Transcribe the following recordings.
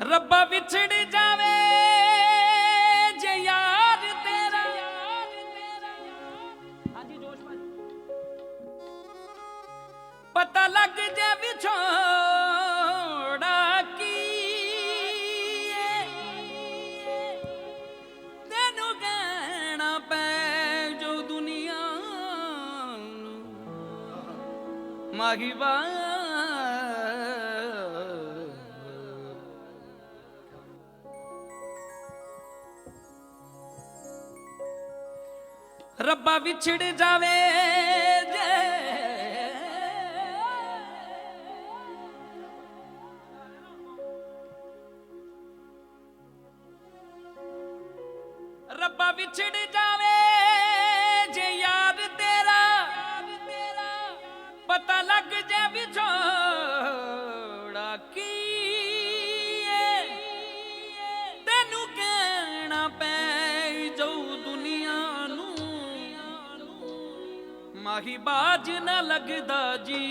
रब्बा विछड़ जावे जे यार तेरा। हाजी जोश भाजी। पता लग जे विछोड़ा की तेनू कहना पै जो दुनिया माहिबा। रब्बा विछड़ जावे जे रब्बा विछड़ जावे जे यार तेरा। पता लग जे विछोड़ा की तेनू कहना पै जो दुनिया माही बाज न लगदा जी।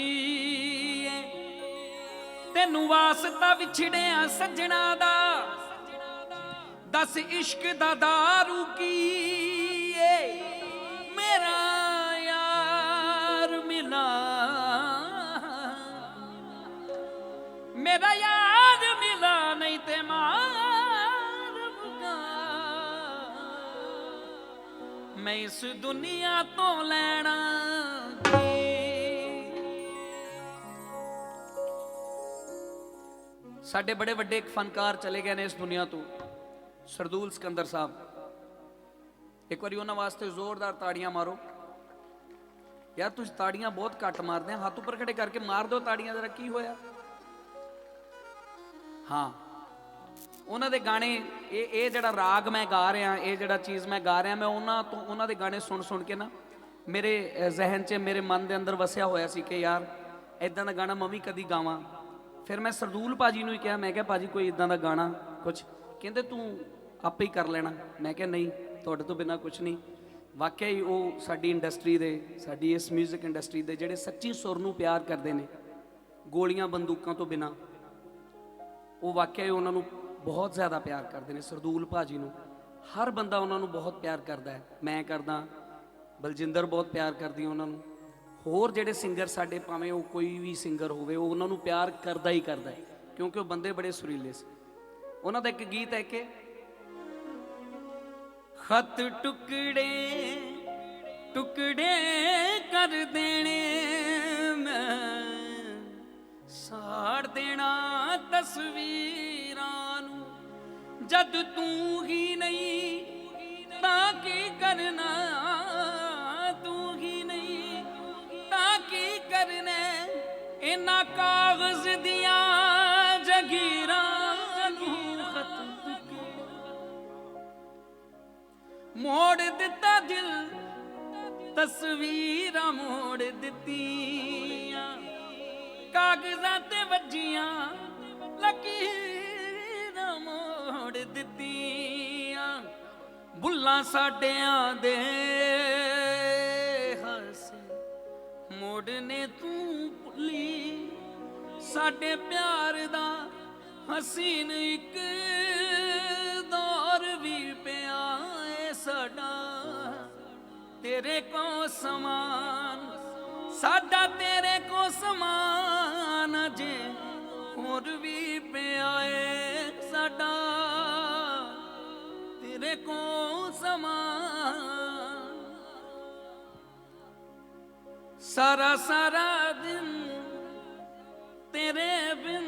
तेनू वास्ता विछड़िया सजना दा दस इश्क दा दारू की मेरा यार मिला। मेरा यार मिला नहीं ते मार मुका। मैं इस दुनिया तो लेना। साडे बड़े वड्डे एक फनकार चले गए ने इस दुनिया तो, सरदूल सिकंदर साहब। एक बार उन्होंने वास्ते जोरदार ताड़ियां मारो यार। तुम ताड़ियां बहुत घट मारते हैं, हाथ ऊपर खड़े करके मार दो ताड़ियां जरा। की होया? हाँ, उन्होंने गाने ये जड़ा राग मैं गा रहा, ये जड़ा चीज़ मैं गा रहा, मैं उन्होंने गाने सुन सुन के ना मेरे जहन च मेरे मन के अंदर वसिया होया सी कि यार इदां दा गाना मैं भी कदी गावां। फिर मैं सरदूल भाजी नूं ही कहा, मैं क्या भाजी कोई इदां दा गाना कुछ, कहते तू आपे ही कर लेना। मैं क्या नहीं, तुहाडे तो बिना कुछ नहीं। वाकई ही वो साडी इंडस्ट्री दे, साडी इस म्यूजिक इंडस्ट्री दे जिहड़े सच्ची सुर नूं प्यार करते हैं, गोलियां बंदूकों तो बिना, वो वाकई उन्होंने बहुत ज़्यादा प्यार करते हैं। सरदूल भाजी नूं हर बंदा उन्होंने बहुत प्यार करता है। मैं करदा, बलजिंदर बहुत प्यार करदी उन्होंने, होर जिहड़े सिंगर साडे भावें वो कोई भी सिंगर होवे वो उन्होंने प्यार करदा ही करदा है, क्योंकि वो बंदे बड़े सुरीले से। उन्हों का एक गीत है कि खत टुकड़े टुकड़े कर देने मैं साड़ देना तस्वीरां नूं। जद तू ही नहीं ताकि करना, तू ही नहीं ताकि करने इन्ना कागज दिया जगीरा। मोड़ दिता दिल तस्वीर मोड़ दित्तियां, कागजां ते वज्जियां लकीरां मोड़ दित्तियां। बुल्लां साडियां दे हासे मोड़ने तू भुल्ली, साडे प्यार दा हसीन एक दौर भी पिया साडा तेरे को समान। साडा तेरे को समान जे होर भी पिया साडा तेरे को समान। सारा सारा दिन तेरे बिन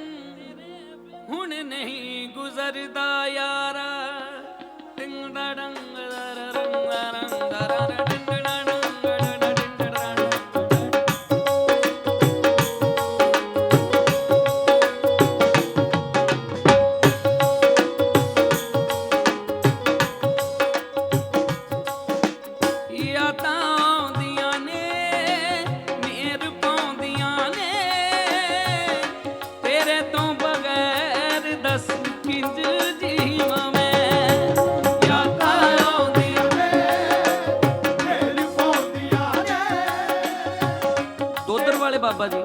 हुण नहीं गुजरदा यारा। टिंग डंग बाबा जी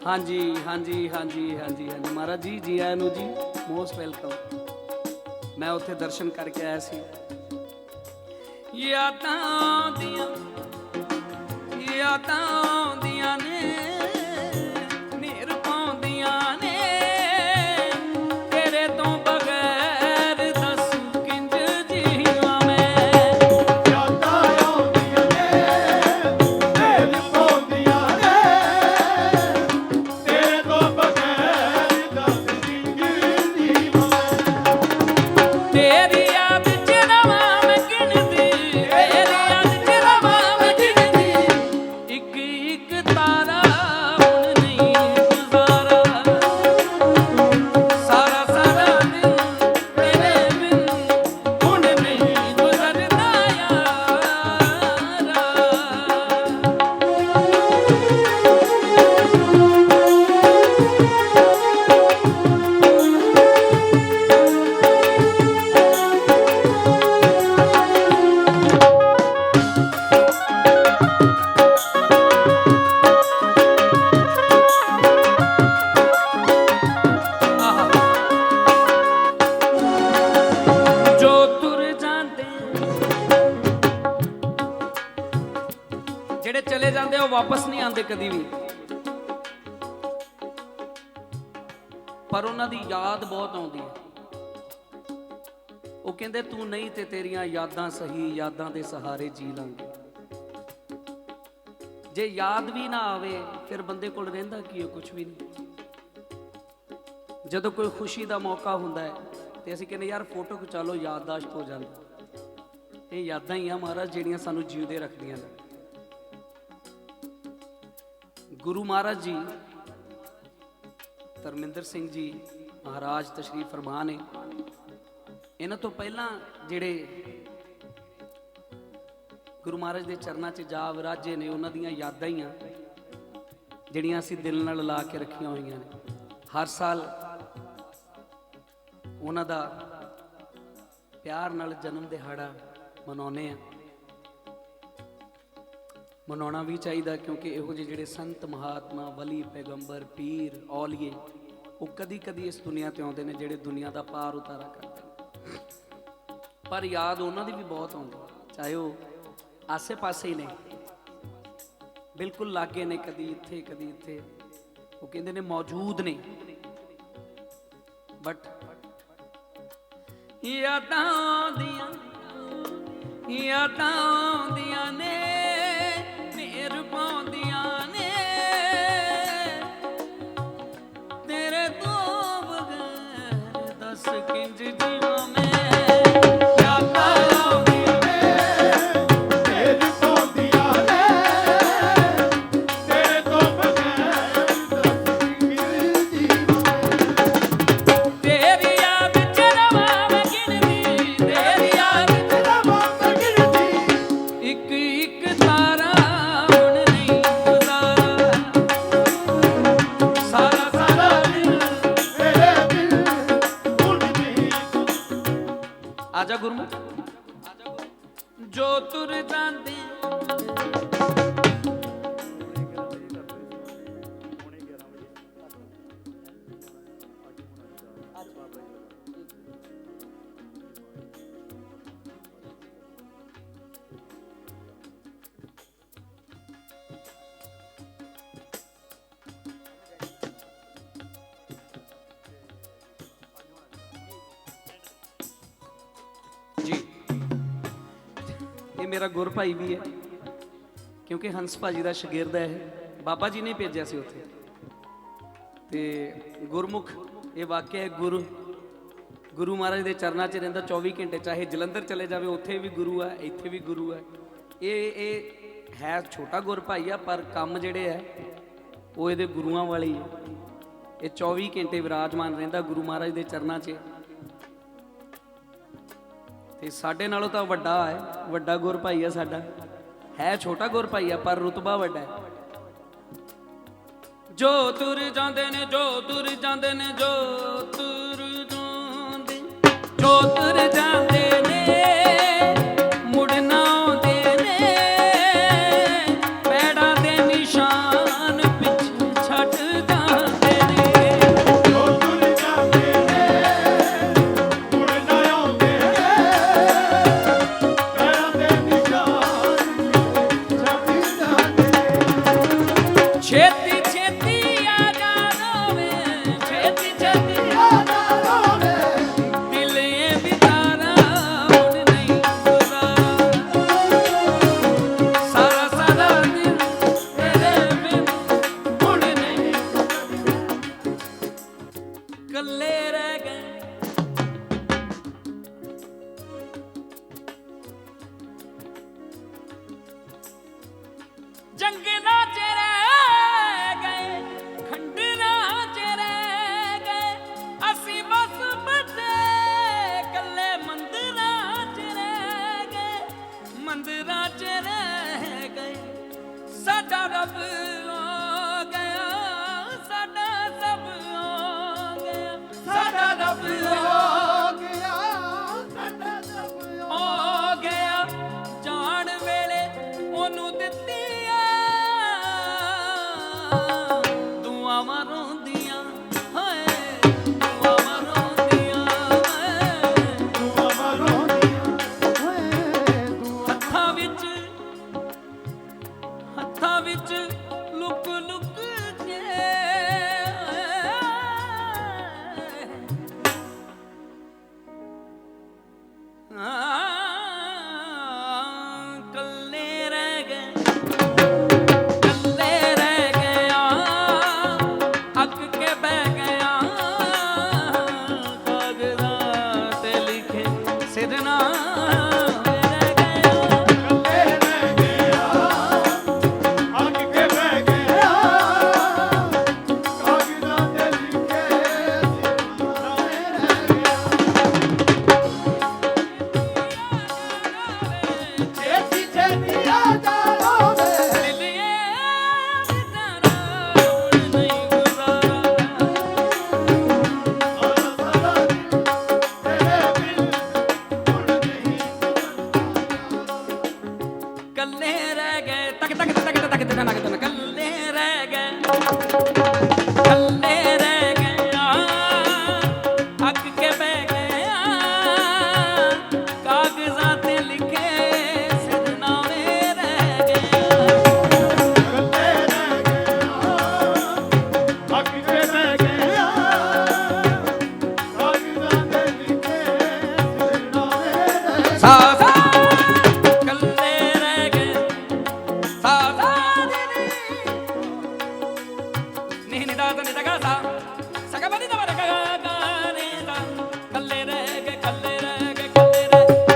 हाँ जी हाँ जी हाँ जी हाँ जी हाँ जी महाराज जी जी आया जी मोस्ट वेलकम। मैं उत्थे दर्शन करके आया सी। यादां आउंदियां ने नीर पाउंदियां ने तेरे तो बगैर दस किंज जीवां मैं। यादां आउंदियां ने नीर पाउंदियां ने तेरे तो बगैर दस किंज जीवां मैं। तेरी याद च रवां मैं गिणदी, तेरी याद च रवां मैं गिणदी, इक इक तारा हुण नहीं गुजारा। सारा सारा दिन तेरे बिन हुण नहीं गुजरदा यारा। ਜੋ ਤੁਰ ਜਾਂਦੇ ਜਿਹੜੇ ਚਲੇ ਜਾਂਦੇ ਉਹ ਵਾਪਸ ਨਹੀਂ ਆਉਂਦੇ ਕਦੀ ਵੀ, ਪਰ ਉਹਨਾਂ ਦੀ ਯਾਦ ਬਹੁਤ ਆਉਂਦੀ ਹੈ। ਉਹ ਕਹਿੰਦੇ ਤੂੰ ਨਹੀਂ ਤੇ ਤੇਰੀਆਂ ਯਾਦਾਂ ਸਹੀ, ਯਾਦਾਂ ਦੇ ਸਹਾਰੇ ਜੀ ਲਾਂਗੇ। ਜੇ ਯਾਦ ਵੀ ਨਾ ਆਵੇ ਫਿਰ ਬੰਦੇ ਕੋਲ ਰਹਿੰਦਾ ਕੀ ਹੈ? ਕੁਝ ਵੀ ਨਹੀਂ। ਜਦੋਂ ਕੋਈ ਖੁਸ਼ੀ ਦਾ ਮੌਕਾ ਹੁੰਦਾ ਹੈ ਤੇ ਅਸੀਂ ਕਹਿੰਦੇ ਯਾਰ ਫੋਟੋ ਖਿਚਾ ਲਓ, ਯਾਦਦਾਸ਼ਤ ਹੋ ਜਾਂਦੀ। ਇਹ ਯਾਦਾਂ ਹੀ ਆ ਮਹਾਰਾਜ ਜਿਹੜੀਆਂ ਸਾਨੂੰ ਜਿਉਂਦੇ ਰੱਖਦੀਆਂ ਨੇ। ਗੁਰੂ ਮਹਾਰਾਜ ਜੀ ਧਰਮਿੰਦਰ ਸਿੰਘ ਜੀ ਮਹਾਰਾਜ ਤਸ਼ਰੀਫ ਫਰਮਾ ਨੇ। ਇਹਨਾਂ ਤੋਂ ਪਹਿਲਾਂ ਜਿਹੜੇ ਗੁਰੂ ਮਹਾਰਾਜ ਦੇ ਚਰਨਾਂ 'ਚ ਜਾ ਵਿਰਾਜੇ ਨੇ, ਉਹਨਾਂ ਦੀਆਂ ਯਾਦਾਂ ਹੀ ਆ ਜਿਹੜੀਆਂ ਅਸੀਂ ਦਿਲ ਨਾਲ ਲਾ ਕੇ ਰੱਖੀਆਂ ਹੋਈਆਂ ਨੇ। ਹਰ ਸਾਲ ਉਹਨਾਂ ਦਾ ਪਿਆਰ ਨਾਲ ਜਨਮ ਦਿਹਾੜਾ ਮਨਾਉਂਦੇ ਆ। ਮਨਾਉਣਾ ਵੀ ਚਾਹੀਦਾ ਕਿਉਂਕਿ ਇਹੋ ਜਿਹੇ ਜਿਹੜੇ ਸੰਤ ਮਹਾਤਮਾ ਵਲੀ ਪੈਗੰਬਰ ਪੀਰ ਔਲੀਏ ਉਹ ਕਦੀ ਕਦੀ ਇਸ ਦੁਨੀਆ ਤੇ ਆਉਂਦੇ ਨੇ ਜਿਹੜੇ ਦੁਨੀਆ ਦਾ ਪਾਰ ਉਤਾਰਾ ਕਰਦੇ ਨੇ। ਪਰ ਯਾਦ ਉਹਨਾਂ ਦੀ ਵੀ ਬਹੁਤ ਆਉਂਦੀ, ਚਾਹੇ ਉਹ ਆਸੇ ਪਾਸੇ ਹੀ ਨੇ, ਬਿਲਕੁਲ ਲਾਗੇ ਨੇ, ਕਦੀ ਇੱਥੇ ਕਦੀ ਇੱਥੇ। ਉਹ ਕਹਿੰਦੇ ਨੇ ਮੌਜੂਦ ਨੇ, ਬਟ ਯਾਦਾਂ ਆਉਂਦੀਆਂ ਨੇ ਮੇਰ ਪਾਉਂਦੀਆਂ ਨੇ ਤੇਰੇ ਤੋਂ ਬਗੈਰ ਦੱਸ ਕਿੰਜ ਜੀਵਾਂ ਮੈਂ। ਯਾਦਾਂ ਆਉਂਦੀਆਂ ਨੇ ਨੀਰ ਪਾਉਂਦੀਆਂ ਨੇ ਤੇਰੇ ਤੋਂ ਬਗੈਰ ਦਸ ਕਿੰਜ ਜੀਵਾਂ ਮੈਂ। ਤੇਰੀ ਯਾਦ ਚ ਰਵਾਂ ਮੈਂ ਗਿਣਦੀ, ਤੇਰੀ ਯਾਦ ਚ ਰਵਾਂ ਮੈਂ ਗਿਣਦੀ, ਇੱਕ ਇੱਕ ਤਾਰਾ ਹੁਣ ਨਹੀਂ ਗੁਜ਼ਾਰਾ। ਸਾਰਾ ਸਾਰਾ ਦਿਨ ਤੇਰੇ ਬਿਨ ਹੁਣ ਨਹੀਂ ਆਜਾ ਗੁਰਮੁਖ ਜੋ ਤੁਰ ਜਾਂਦੇ ਜੀ। ਇਹ ਮੇਰਾ ਗੁਰ ਭਾਈ ਵੀ ਹੈ ਕਿਉਂਕਿ ਹੰਸ ਭਾਜੀ ਦਾ ਸ਼ਾਗਿਰਦ ਹੈ ਇਹ। ਬਾਬਾ ਜੀ ਨੇ ਭੇਜਿਆ ਸੀ ਉੱਥੇ। ਤੇ ਗੁਰਮੁਖ ਇਹ ਵਾਕਿਆ ਗੁਰੂ ਮਹਾਰਾਜ ਦੇ ਚਰਨਾਂ 'ਚ ਰਹਿੰਦਾ 24 ਘੰਟੇ, ਚਾਹੇ ਜਲੰਧਰ ਚਲੇ ਜਾਵੇ ਉੱਥੇ ਵੀ ਗੁਰੂ ਹੈ, ਇੱਥੇ ਵੀ ਗੁਰੂ ਹੈ। ਇਹ ਹੈ ਛੋਟਾ ਗੁਰ ਭਾਈ ਆ, ਪਰ ਕੰਮ ਜਿਹੜੇ ਹੈ ਉਹ ਇਹਦੇ ਗੁਰੂਆਂ ਵਾਲੇ ਹੀ ਹੈ। ਇਹ 24 ਘੰਟੇ ਵਿਰਾਜਮਾਨ ਰਹਿੰਦਾ ਗੁਰੂ ਮਹਾਰਾਜ ਦੇ ਚਰਨਾਂ 'ਚ। ਤੇ ਸਾਡੇ ਨਾਲੋਂ ਤਾਂ ਵੱਡਾ ਹੈ, ਵੱਡਾ ਗੁਰ ਭਾਈ ਆ ਸਾਡਾ। ਹੈ ਛੋਟਾ ਗੁਰ ਭਾਈ ਆ ਪਰ ਰੁਤਬਾ ਵੱਡਾ ਹੈ। ਜੋ ਤੁਰ ਜਾਂਦੇ ਨੇ, ਜੋ ਤੁਰ ਜਾਂਦੇ ਨੇ, ਜੋ ਤੁਰ ਜਾਂਦੇ, ਜੋ ਤੁਰ ਜਾਂਦੇ ਨੇ ਮੁੜ ਨਾ ਆਉਂਦੇ ਨੇ। ਪੈੜਾਂ ਦੇ ਨਿਸ਼ਾਨ ਪਿੱਛੇ ਛੱਡ ਛੇਤੀ ਛੇਤੀ ਆ ਜਾਣਾ ਵੇ, ਛੇਤੀ ਛੇਤੀ ਆਜਾ ਰੋਵੇ ਦਿਲ ਇਹ ਵਿਚਾਰਾ ਹੁਣ ਨਹੀਂ ਗੁਜ਼ਾਰਾ। ਸਾਰਾ ਸਾਰਾ ਦਿਨ ਤੇਰੇ ਬਿਨ ਹੁਣ ਨਹੀਂ, ਕੱਲੇ ਰਹਿ ਗਏ। ਜੰਗਲਾਂ 'ਚ ਰਹਿ ਗਏ, ਖੰਡਰਾਂ 'ਚ ਰਹਿ ਗਏ, ਅਸੀਂ ਬਸ ਬੱਝੇ ਕੱਲੇ ਮੰਦਿਰਾਂ 'ਚ ਰਹਿ ਗਏ, ਮੰਦਿਰਾਂ 'ਚ ਰਹਿ ਗਏ। ਸਾਡਾ ਰੱਬ ਆ ਗਿਆ, ਸਾਡਾ ਸਭ ਆ ਗਿਆ, ਸਾਡਾ ਰੱਬ ਹੋ ਗਿਆ ਸਾਡਾ ਸਭ ਹੋ ਗਿਆ। ਜਾਣ ਵੇਲੇ ਉਹਨੂੰ ਦਿੱਤੀਆਂ ਦੁਆਵਾਂ ਰੋਂਦੀਆਂ, ਹਾਏ ਦੁਆਵਾਂ ਰੋਂਦੀਆਂ, ਤੂੰ ਅਮਰੋਂਦੀਆਂ ਓਏ ਤੂੰ ਹੱਥਾਂ ਵਿੱਚ ਲੁਕ ਲੁਕ ਕੇ ਕੱਲੇ ਰਹਿ ਗਏ, ਕੱਲੇ ਰਹਿ ਗਿਆ, ਅੱਕ ਕੇ ਬਹਿ ਗਿਆ, ਕਾਗਜ਼ਾਂ ਤੇ ਲਿਖੇ ਸਿਰਨਾ ਰਹਿ ਗਿਆ। ਕੱਲੇ ਰਹਿ ਗਿਆ ਅੱਗ ਕੇ ਬਹਿ ਗਿਆ ਕਾਗਜ਼ਾਂ ਤੇ ਲਿਖੇ ਸਿਰਨਾਵੇਂ ਰਹਿ ਗਿਆ ਛੇਤੀ ਛੇਤੀ ਆਜਾ ਰੋਵੇ ਸਾਰਾ ਸਾਰਾ ਦਿਨ ਤੇਰੇ ਬਿਨ ਹੁਣ ਨਹੀਂ ਕੱਲੇ ਰਹਿ ਗਏ, ਤੱਕ ਤੱਕ ਤੱਕ ਤੱਕ ਤੱਕ ਤੱਕ ਕੱਲੇ ਰਹਿ ਗਏ, ਕੱਲੇ ਰਹਿ ਗਿਆ, ਅੱਕ ਕੇ ਬਹਿ ਗਿਆ, ਕਾਗਜ਼ਾਂ ਤੇ ਲਿਖੇ ਸਿਰਨਾਵੇਂ ਰਹਿ ਗਏ। ਕੱਲੇ ਰਹਿ ਗਿਆ ਅੱਗ ਕੇ ਬਹਿ ਗਿਆ ਕਾਗਜ਼ਾਂ ਤੇ ਲਿਖੇ ਸਿਰਨਾਵੇਂ ਰਹਿ ਸਾ ਸਾ ਕੱਲੇ ਰਹਿ ਗਏ, ਸਾ ਸਾ ਨੀ ਨੀ ਦਾ ਨੀ ਦਾ ਗਾ ਸਾ ਸਗਾ ਬਦੀ ਦਾ ਗਾ ਗਾ ਨੀ ਦਾ। ਕੱਲੇ ਰਹਿ ਗਏ, ਕੱਲੇ ਰਹਿ ਗਏ,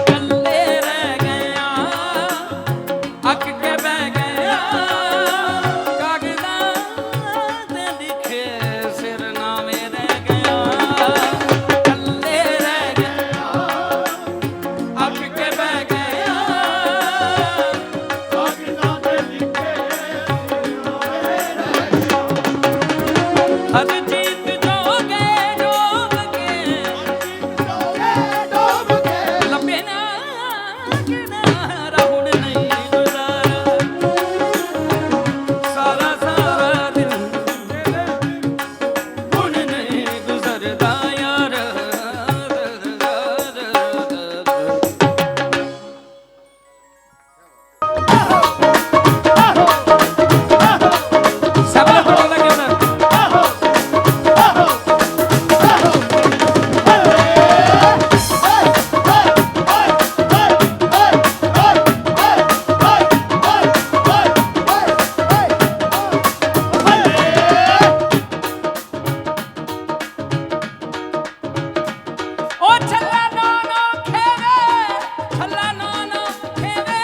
ਕੱਲੇ ਰਹਿ ਗਏ, ਅੱਕ ਕੇ ਬਹਿ ਗਏ, ਕਾਗਜ਼ਾਂ ਤੇ ਲਿਖੇ ਸਿਰਨਾਵੇਂ ਰਹਿ ਗਏ। ਕੱਲੇ ਰਹਿ ਗਏ, ਅੱਕ ਕੇ ਬਹਿ ਗਏ, ਕਾਗਜ਼ਾਂ ਤੇ ਲਿਖੇ ਸਿਰਨਾਵੇਂ ਰਹਿ ਹਰ ਜੀਤ ਜੋਗੇ ਡੋਬ ਕੇ ਡੋਬ ਕੇ ਲੱਭੇ ਨਾ ਕਿਨਾਰਾ ਹੁਣ ਨਹੀਂ ਗੁਜ਼ਾਰਾ। ਸਾਰਾ ਸਾਰਾ ਦਿਨ ਹੁਣ ਨਹੀਂ ਗੁਜ਼ਰਦਾ ਯਾਰ। ਸਭ ਲੋਕ ਬੋਲਦਾ ਕਿਉਂ ਓ ਛੱਲਾ ਨੋ ਨੋ ਖੇਵੇ, ਛੱਲਾ ਨੋ ਨੋ ਖੇਵੇ,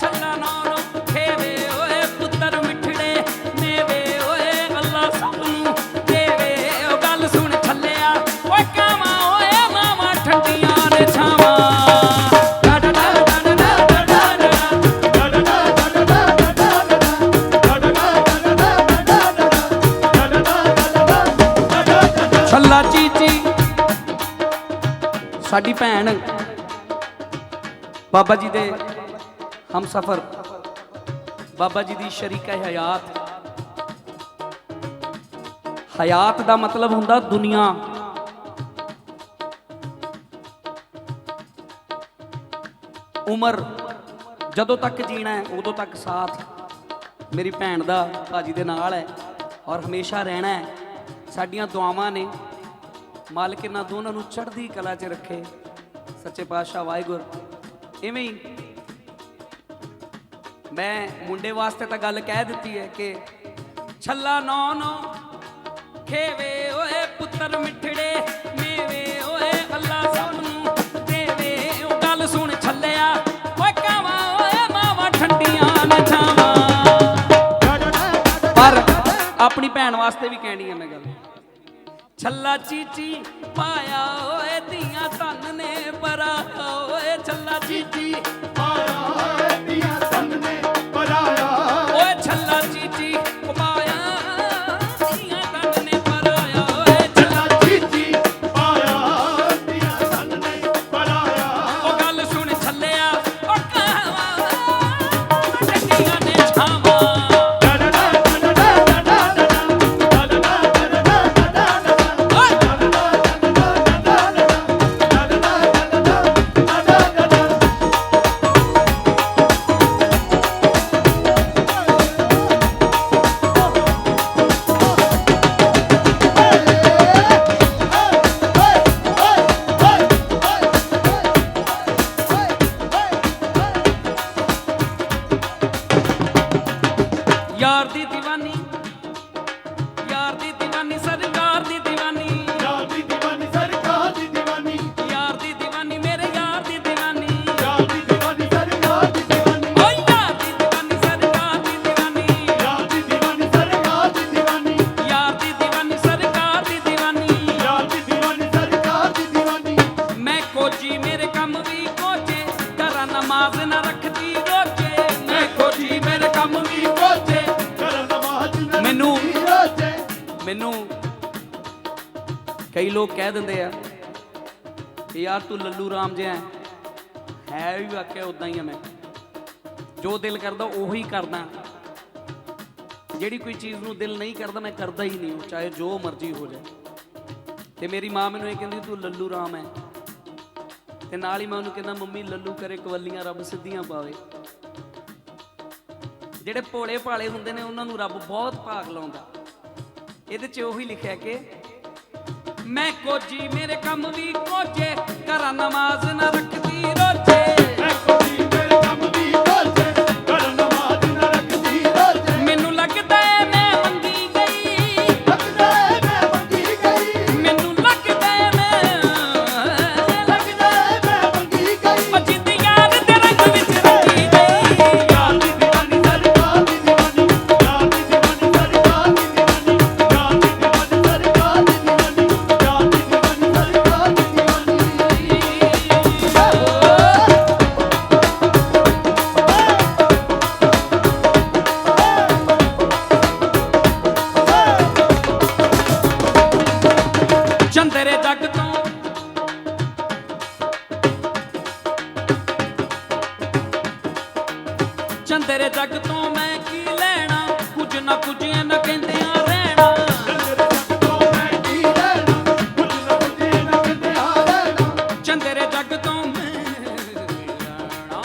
ਛੱਲਾ ਨੋ ਨੋ ਖੇਵੇ, ਓਏ ਪੁੱਤਰ ਮਿੱਠੜੇ ਮੇਵੇ, ਓਏ ਅੱਲਾ ਸਭ ਨੂੰ ਦੇਵੇ। ਓ ਗੱਲ ਸੁਣ ਛੱਲਿਆ, ਓਏ ਕਾਵਾਂ, ਓਏ ਮਾਵਾਂ ਠੰਡੀਆਂ ਨੇ ਛਾਵਾਂ। ਡਾ ਡਾ ਡਾ ਡਾ ਡਾ ਡਾ ਡਾ ਡਾ। ਛੱਲਾ ਚੀਚੀ ਸਾਡੀ ਭੈਣ ਬਾਬਾ ਜੀ ਦੇ ਹਮਸਫਰ, ਬਾਬਾ ਜੀ ਦੀ ਸ਼ਰੀਕਾ ਹਯਾਤ। ਹਯਾਤ ਦਾ ਮਤਲਬ ਹੁੰਦਾ ਦੁਨੀਆ। ਉਮਰ ਜਦੋਂ ਤੱਕ ਜੀਣਾ ਹੈ ਉਦੋਂ ਤੱਕ ਸਾਥ। ਮੇਰੀ ਭੈਣ ਦਾ ਭਾਜੀ ਦੇ ਨਾਲ ਹੈ ਔਰ ਹਮੇਸ਼ਾ ਰਹਿਣਾ ਹੈ। ਸਾਡੀਆਂ ਦੁਆਵਾਂ ਨੇ ਮਾਲਕ ਇਹਨਾਂ ਦੋਨਾਂ ਨੂੰ ਚੜ੍ਹਦੀ ਕਲਾ 'ਚ ਰੱਖੇ, ਸੱਚੇ ਪਾਤਸ਼ਾਹ ਵਾਹਿਗੁਰੂ। ਇਵੇਂ ਹੀ ਮੈਂ ਮੁੰਡੇ ਵਾਸਤੇ ਤਾਂ ਗੱਲ ਕਹਿ ਦਿੱਤੀ ਹੈ ਕਿ ਛੱਲਾ ਨੌ ਨੌ ਖੇਵੇ ਓਏ ਪੁੱਤਰ ਮਿੱਠੜੇ ਮੇਵੇ ਓਏ ਅੱਲਾ ਸਭ ਨੂੰ ਦੇਵੇ। ਉਹ ਗੱਲ ਸੁਣ ਛੱਲਿਆ ਓਏ ਕਾਵਾਂ ਓਏ ਮਾਵਾਂ ਠੰਡੀਆਂ ਨਾ ਛਾਵਾਂ। ਪਰ ਆਪਣੀ ਭੈਣ ਵਾਸਤੇ ਵੀ ਕਹਿਣੀ ਹੈ ਮੈਂ ਗੱਲ। ਛੱਲਾ ਚੀਚੀ ਪਾਇਆ ਓਏ ਧੀਆਂ ਧਨ ਨੇ ਪਰਾਇਆ ਓਏ ਛੱਲਾ ਚੀਚੀ ਪਾਇਆ ਓਏ ਧੀਆਂ ਧਨ ਨੇ ਪਰਾਇਆ। ਓਏ ਛੱਲਾ ਚੀਚੀ ਪਾਇਆ ਧੀਆਂ ਧਨ ਨੇ ਪਰਾਇਆ ਓਏ ਛੱਲਾ ਚੀਚੀ ਪਾਇਆ ਧੀਆਂ ਧਨ ਨੇ ਪਰਾਇਆ। ਉਹ ਗੱਲ ਸੁਣ ਛੱਲਿਆ ਓ ਕਾਵਾਂ ਠੰਡੀਆਂ ਨੇ ਛਾਵਾਂ। यार दी दीवानी, यार दी दीवानी, सरकार दी दीवानी, यार दी दीवानी सरकार दी दीवानी, यार दी दीवानी, मेरे यार दी दीवानी, यार दी दीवानी सरकार दी दीवानी, ओ यार दी दीवानी, सरकार दी दीवानी, यार दी दीवानी सरकार दी दीवानी, यार दी दीवानी, सरकार दी दीवानी, यार दी दीवानी सरकार दी दीवानी। मैं कोची मेरे कम भी कोचे, करा नमाज न रखती रोजे, मैं कोची मेरे कम भी कोचे। ਮੈਨੂੰ ਕਈ ਲੋਕ ਕਹਿ ਦਿੰਦੇ ਆ ਕਿ ਯਾਰ ਤੂੰ ਲੱਲੂ ਰਾਮ ਜਿਹਾ ਹੈ ਵੀ ਵਾਕਿਆ ਉਦਾਂ ਹੀ ਆ। ਮੈਂ ਜੋ ਦਿਲ ਕਰਦਾ ਉਹੀ ਕਰਦਾ, ਜਿਹੜੀ ਕੋਈ ਚੀਜ਼ ਨੂੰ ਦਿਲ ਨਹੀਂ ਕਰਦਾ ਮੈਂ ਕਰਦਾ ਹੀ ਨਹੀਂ, ਚਾਹੇ ਜੋ ਮਰਜ਼ੀ ਹੋ ਜਾਏ। ਤੇ ਮੇਰੀ ਮਾਂ ਮੈਨੂੰ ਇਹ ਕਹਿੰਦੀ ਤੂੰ ਲੱਲੂ ਰਾਮ ਹੈ, ਤੇ ਨਾਲ ਹੀ ਮੈਂ ਉਹਨੂੰ ਕਹਿੰਦਾ ਮੰਮੀ ਲੱਲੂ ਕਰੇ ਕਵੱਲੀਆਂ ਰੱਬ ਸਿੱਧੀਆਂ ਪਾਵੇ। ਜਿਹੜੇ ਭੋਲੇ ਭਾਲੇ ਹੁੰਦੇ ਨੇ ਉਹਨਾਂ ਨੂੰ ਰੱਬ ਬਹੁਤ ਭਾਗ ਲਾਉਂਦਾ। ਇਹਦੇ 'ਚ ਉਹੀ ਲਿਖਿਆ ਕਿ ਮੈਂ ਕੋਜੀ ਮੇਰੇ ਕੰਮ ਵੀ ਕੋਜੇ, ਕਰਾਂ ਨਮਾਜ਼ ਨਾ ਰੱਖਦੀ ਰੋਜੇ। ਮੈਂ ਕੋਜੀ ਮੇਰੇ ਕੰਮ ਵੀ ਕੋਜੇ, ਕਰਾਂ ਨਮਾਜ਼ ਨਾ ਰੱਖਦੀ ਰੋਜੇ। ਮੈਨੂੰ ਲੱਗਦਾ ਏ ਮੈਂ ਮੰਗੀ ਗਈ, ਲੱਗਦਾ ਏ ਮੈਂ ਮੰਗੀ ਗਈ, ਮੈਨੂੰ ਲੱਗਦਾ ਏ ਮੈਂ ਮੰਗੀ ਗਈ। ਉਹ ਜਿੱਦ ਯਾਰ ਦੇ ਰੰਗ ਵਿੱਚ ਰੰਗੀ ਗਈ। यार दी दीवानी सरकार दी दीवानी, यार दी दीवानी सरकार दी दीवानी, यार दी दीवानी सरकार दी दीवानी, यार दी दीवानी सरकार दी दीवानी। ਚੰਦਰੇ ਜੱਗ ਤੋਂ ਚੰਦਰੇ ਜੱਗ ਤੋਂ ਮੈਂ ਕੀ ਲੈਣਾ, ਕੁਝ ਨਾ ਕੁਝ ਇਹਨਾਂ ਕਹਿੰਦਿਆਂ ਰਹਿਣਾ। ਚੰਦਰੇ ਜੱਗ ਤੋਂ ਮੈਂ ਲੈਣਾ,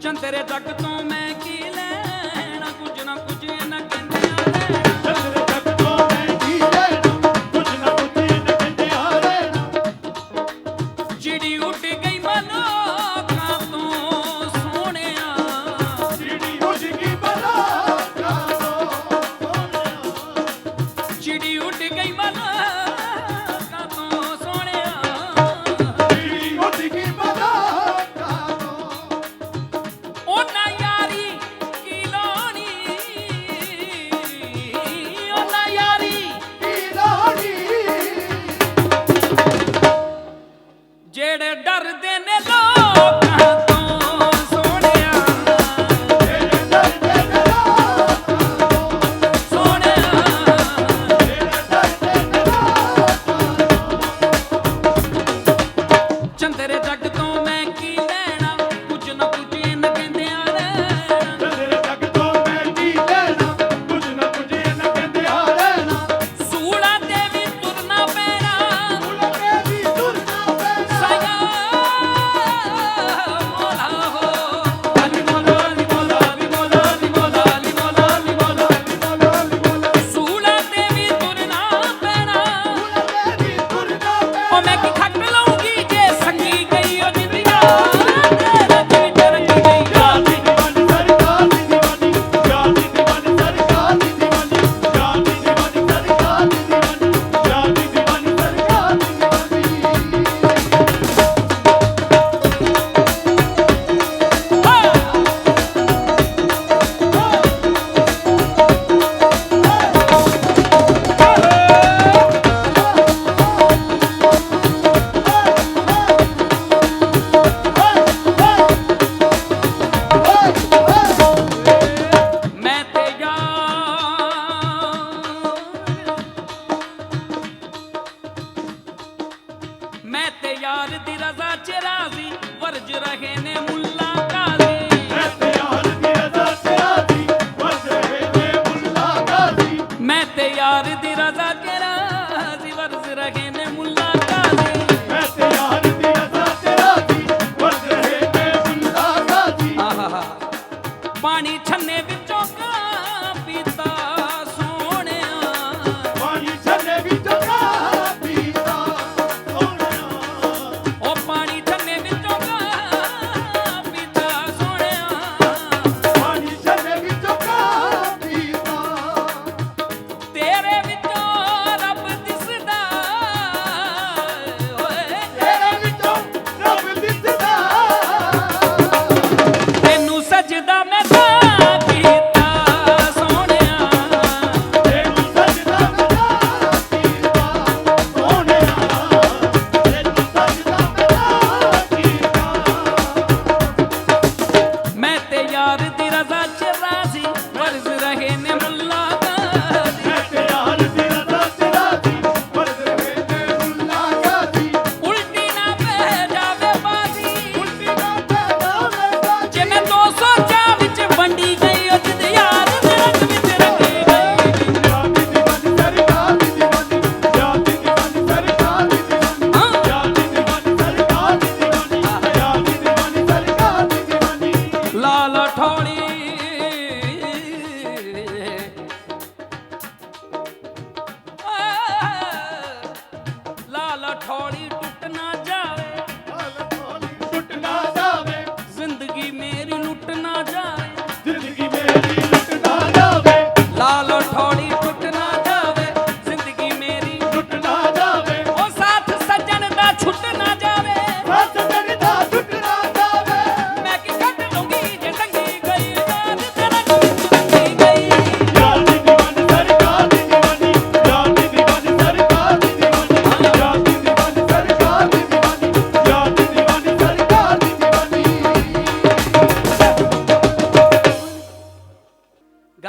ਚੰਦਰੇ ਜੱਗ ਤੋਂ ਮੈਂ ਕੀ ਲੈਣਾ, ਕੁਝ ਨਾ ਕੁਝ ਇਹਨਾਂ ਕਹਿੰਦਿਆਂ ਰਹਿਣਾ। ਚਿੜੀ ਉੱਡ ਗਈ ਮਨੋਕਾਂ ਤੋਂ ਸੋਹਣਿਆ, ਚਿੜੀ ਉੱਡ ਗਈ ਮਨੋਕਾਂ ਤੋਂ ਸੋਹਣਿਆ। ਉਹਨਾਂ ਯਾਰੀ ਕੀ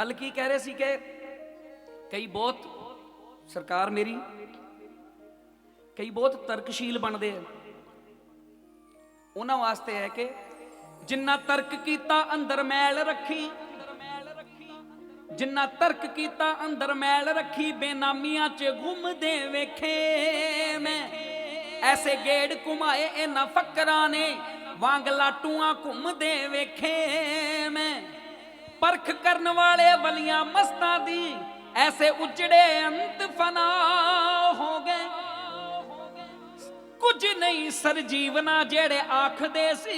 गल की कह रहे सी कि कई बहुत सरकार मेरी कई बहुत तर्कशील बनते हैं, उन्होंने वास्ते है कि जिन्ना तर्क कीता अंदर मैल रखी, जिन्ना तर्क कीता अंदर मैल रखी, बेनामियां च गुम दे वेखे मैं, ऐसे गेड़ घुमाए इन्हां फकरां ने, वांग लाटूआं घूम दे वेखे मैं, परख करन वाले वलियां मस्तां दी, ऐसे उजड़े अंत फना हो गए, कुछ नहीं सर जीवना जेड़े आखदे सी,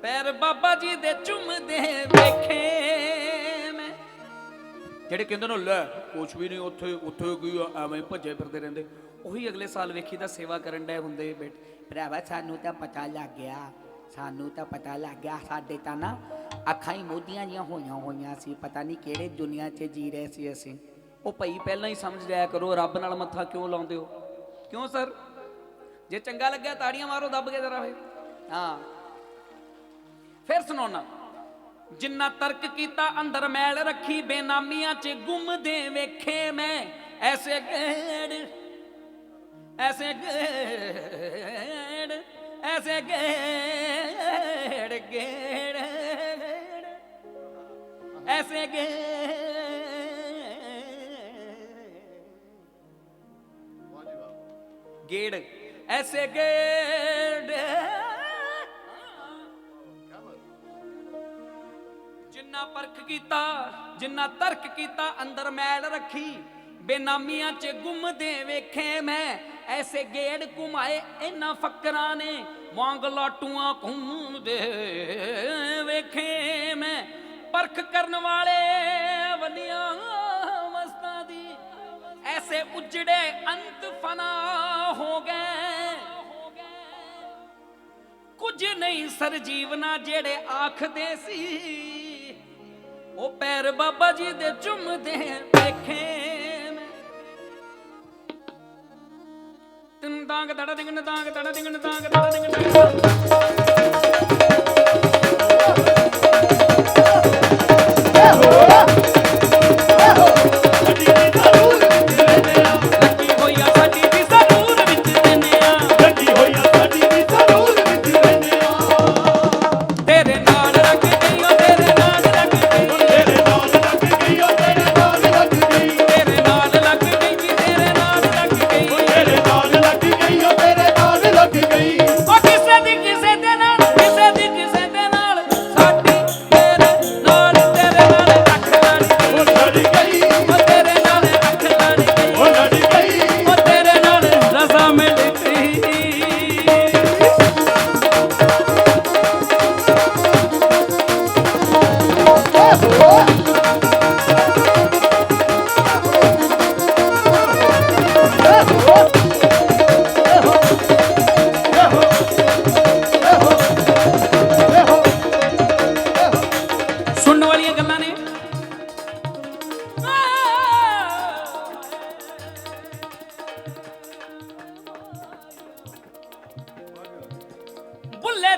पैर बाबा जी दे चुमदे वेखे मैं, जेड़े कहंदे ने लै कुछ भी नहीं उत्थे उत्थे की एवें भजे फिरदे रहिंदे, ਉਹੀ अगले साल वेखी दा सेवा करन डे हुंदे, भरावा सानू तां पता लग गया, सानू तां पता लग गया, साडे तां ना अखां ही मोदियां जिहां होईयां होईयां सी, पता नहीं किहड़े दुनिया 'च जी रहे सी असीं। ਉਹ ਭਾਈ ਪਹਿਲਾਂ ਹੀ ਸਮਝ ਲਿਆ ਕਰੋ, ਰੱਬ ਨਾਲ ਮੱਥਾ ਕਿਉਂ ਲਾਉਂਦੇ ਹੋ? ਕਿਉਂ ਸਰ? ਜੇ ਚੰਗਾ ਲੱਗਿਆ ਤਾੜੀਆਂ ਮਾਰੋ ਦੱਬ ਕੇ ਜ਼ਰਾ। ਹਾਂ ਫਿਰ ਸੁਣਾਉਣਾ, ਜਿੰਨਾ ਤਰਕ ਕੀਤਾ ਅੰਦਰ ਮੈਲ ਰੱਖੀ, ਬੇਨਾਮੀਆਂ 'ਚ ਗੁੰਮਦੇ ਵੇਖੇ ਮੈਂ, ਐਸੇ ਗੇੜ ਐਸੇ ਗੇੜ ਐਸੇ ਗੇੜ ਗੇੜ ਐਸੇ गेड़ ऐसे गेड़, जिन्ना परख कीता जिन्ना तर्क कीता अंदर मैल रखी, बेनामियां च गुम दे वेखे मैं, ऐसे गेड़ घुमाए इन्हां फकरां ने, वांग लाटूआं घूम दे वेखे मैं, परख करन वाले वलियां मस्तां दी, ऐसे उजड़े अंत फना हो गए, कुछ नहीं सर जीवना जेड़े आखदे सी, ओ पैर बाबा जी दे चुमदे वेखे मैं, तिन दांग दड़ा दिंगन दांग दड़ा दिंगन दांग दड़ा दिंगन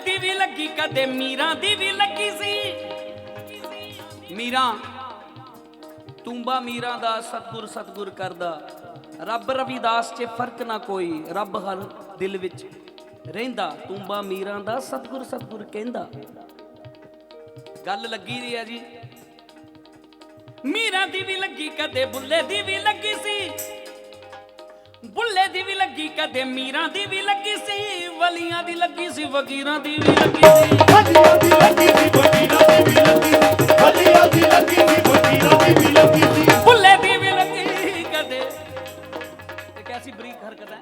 दी भी लगी कदे मीरा दी भी लगी सी। मीरा तूंबा मीरा दा सतगुर सतगुर करदा, रब रविदास च फर्क ना कोई, रब हर दिल विच रहिंदा। तूंबा मीरा दा सतगुर सतगुर कहंदा। गल लगी दी है जी। मीरा दी भी लगी कदे बुल्ले दी भी लगी सी, बुल्ले दी भी लगी कदे मीरा दी भी लगी सी, वलियां दी लगी सी फकीरां दी भी लगी सी, वलियां दी लगी सी फकीरां दी भी लगी सी, वलियां दी लगी सी फकीरां दी भी लगी सी, बुल्ले दी भी लगी कदे। ये कैसी बरीक हरकत है।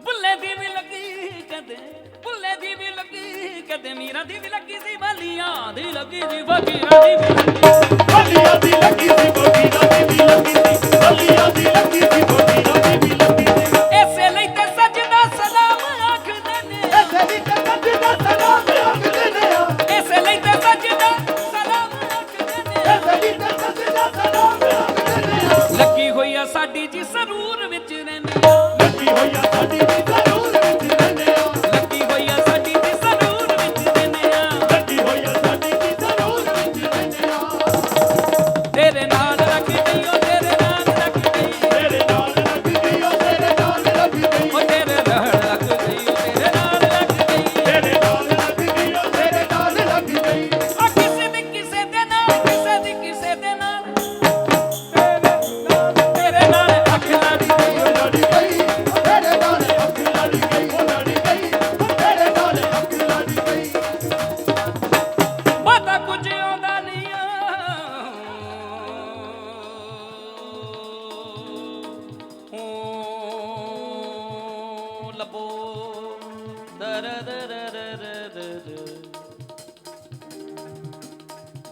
बुल्ले दी भी लगी कदे, बुल्ले दी भी लगी कदे, मीरा दी भी लगी सी, वलियां दी लगी सी फकीरां दी भी लगी सी, वलियां दी लगी सी फकीरां दी भी लगी सी, वलियां दी लगी सी फकीरां दी भी लगी सी। ऐसे लई ते सजदा सलाम आखदे ने, ऐसे लई ते सजदा सलाम आखदे ने, ऐसे लई ते सजदा सलाम आखदे ने, ऐसे लई ते सजदा सलाम आखदे ने। लगी होई आ साडी जी सरूर विच रहने, लगी होई आ साडी जी सरूर विच रहने, लगी होई आ साडी जी सरूर विच रहने, लगी होई आ साडी जी सरूर विच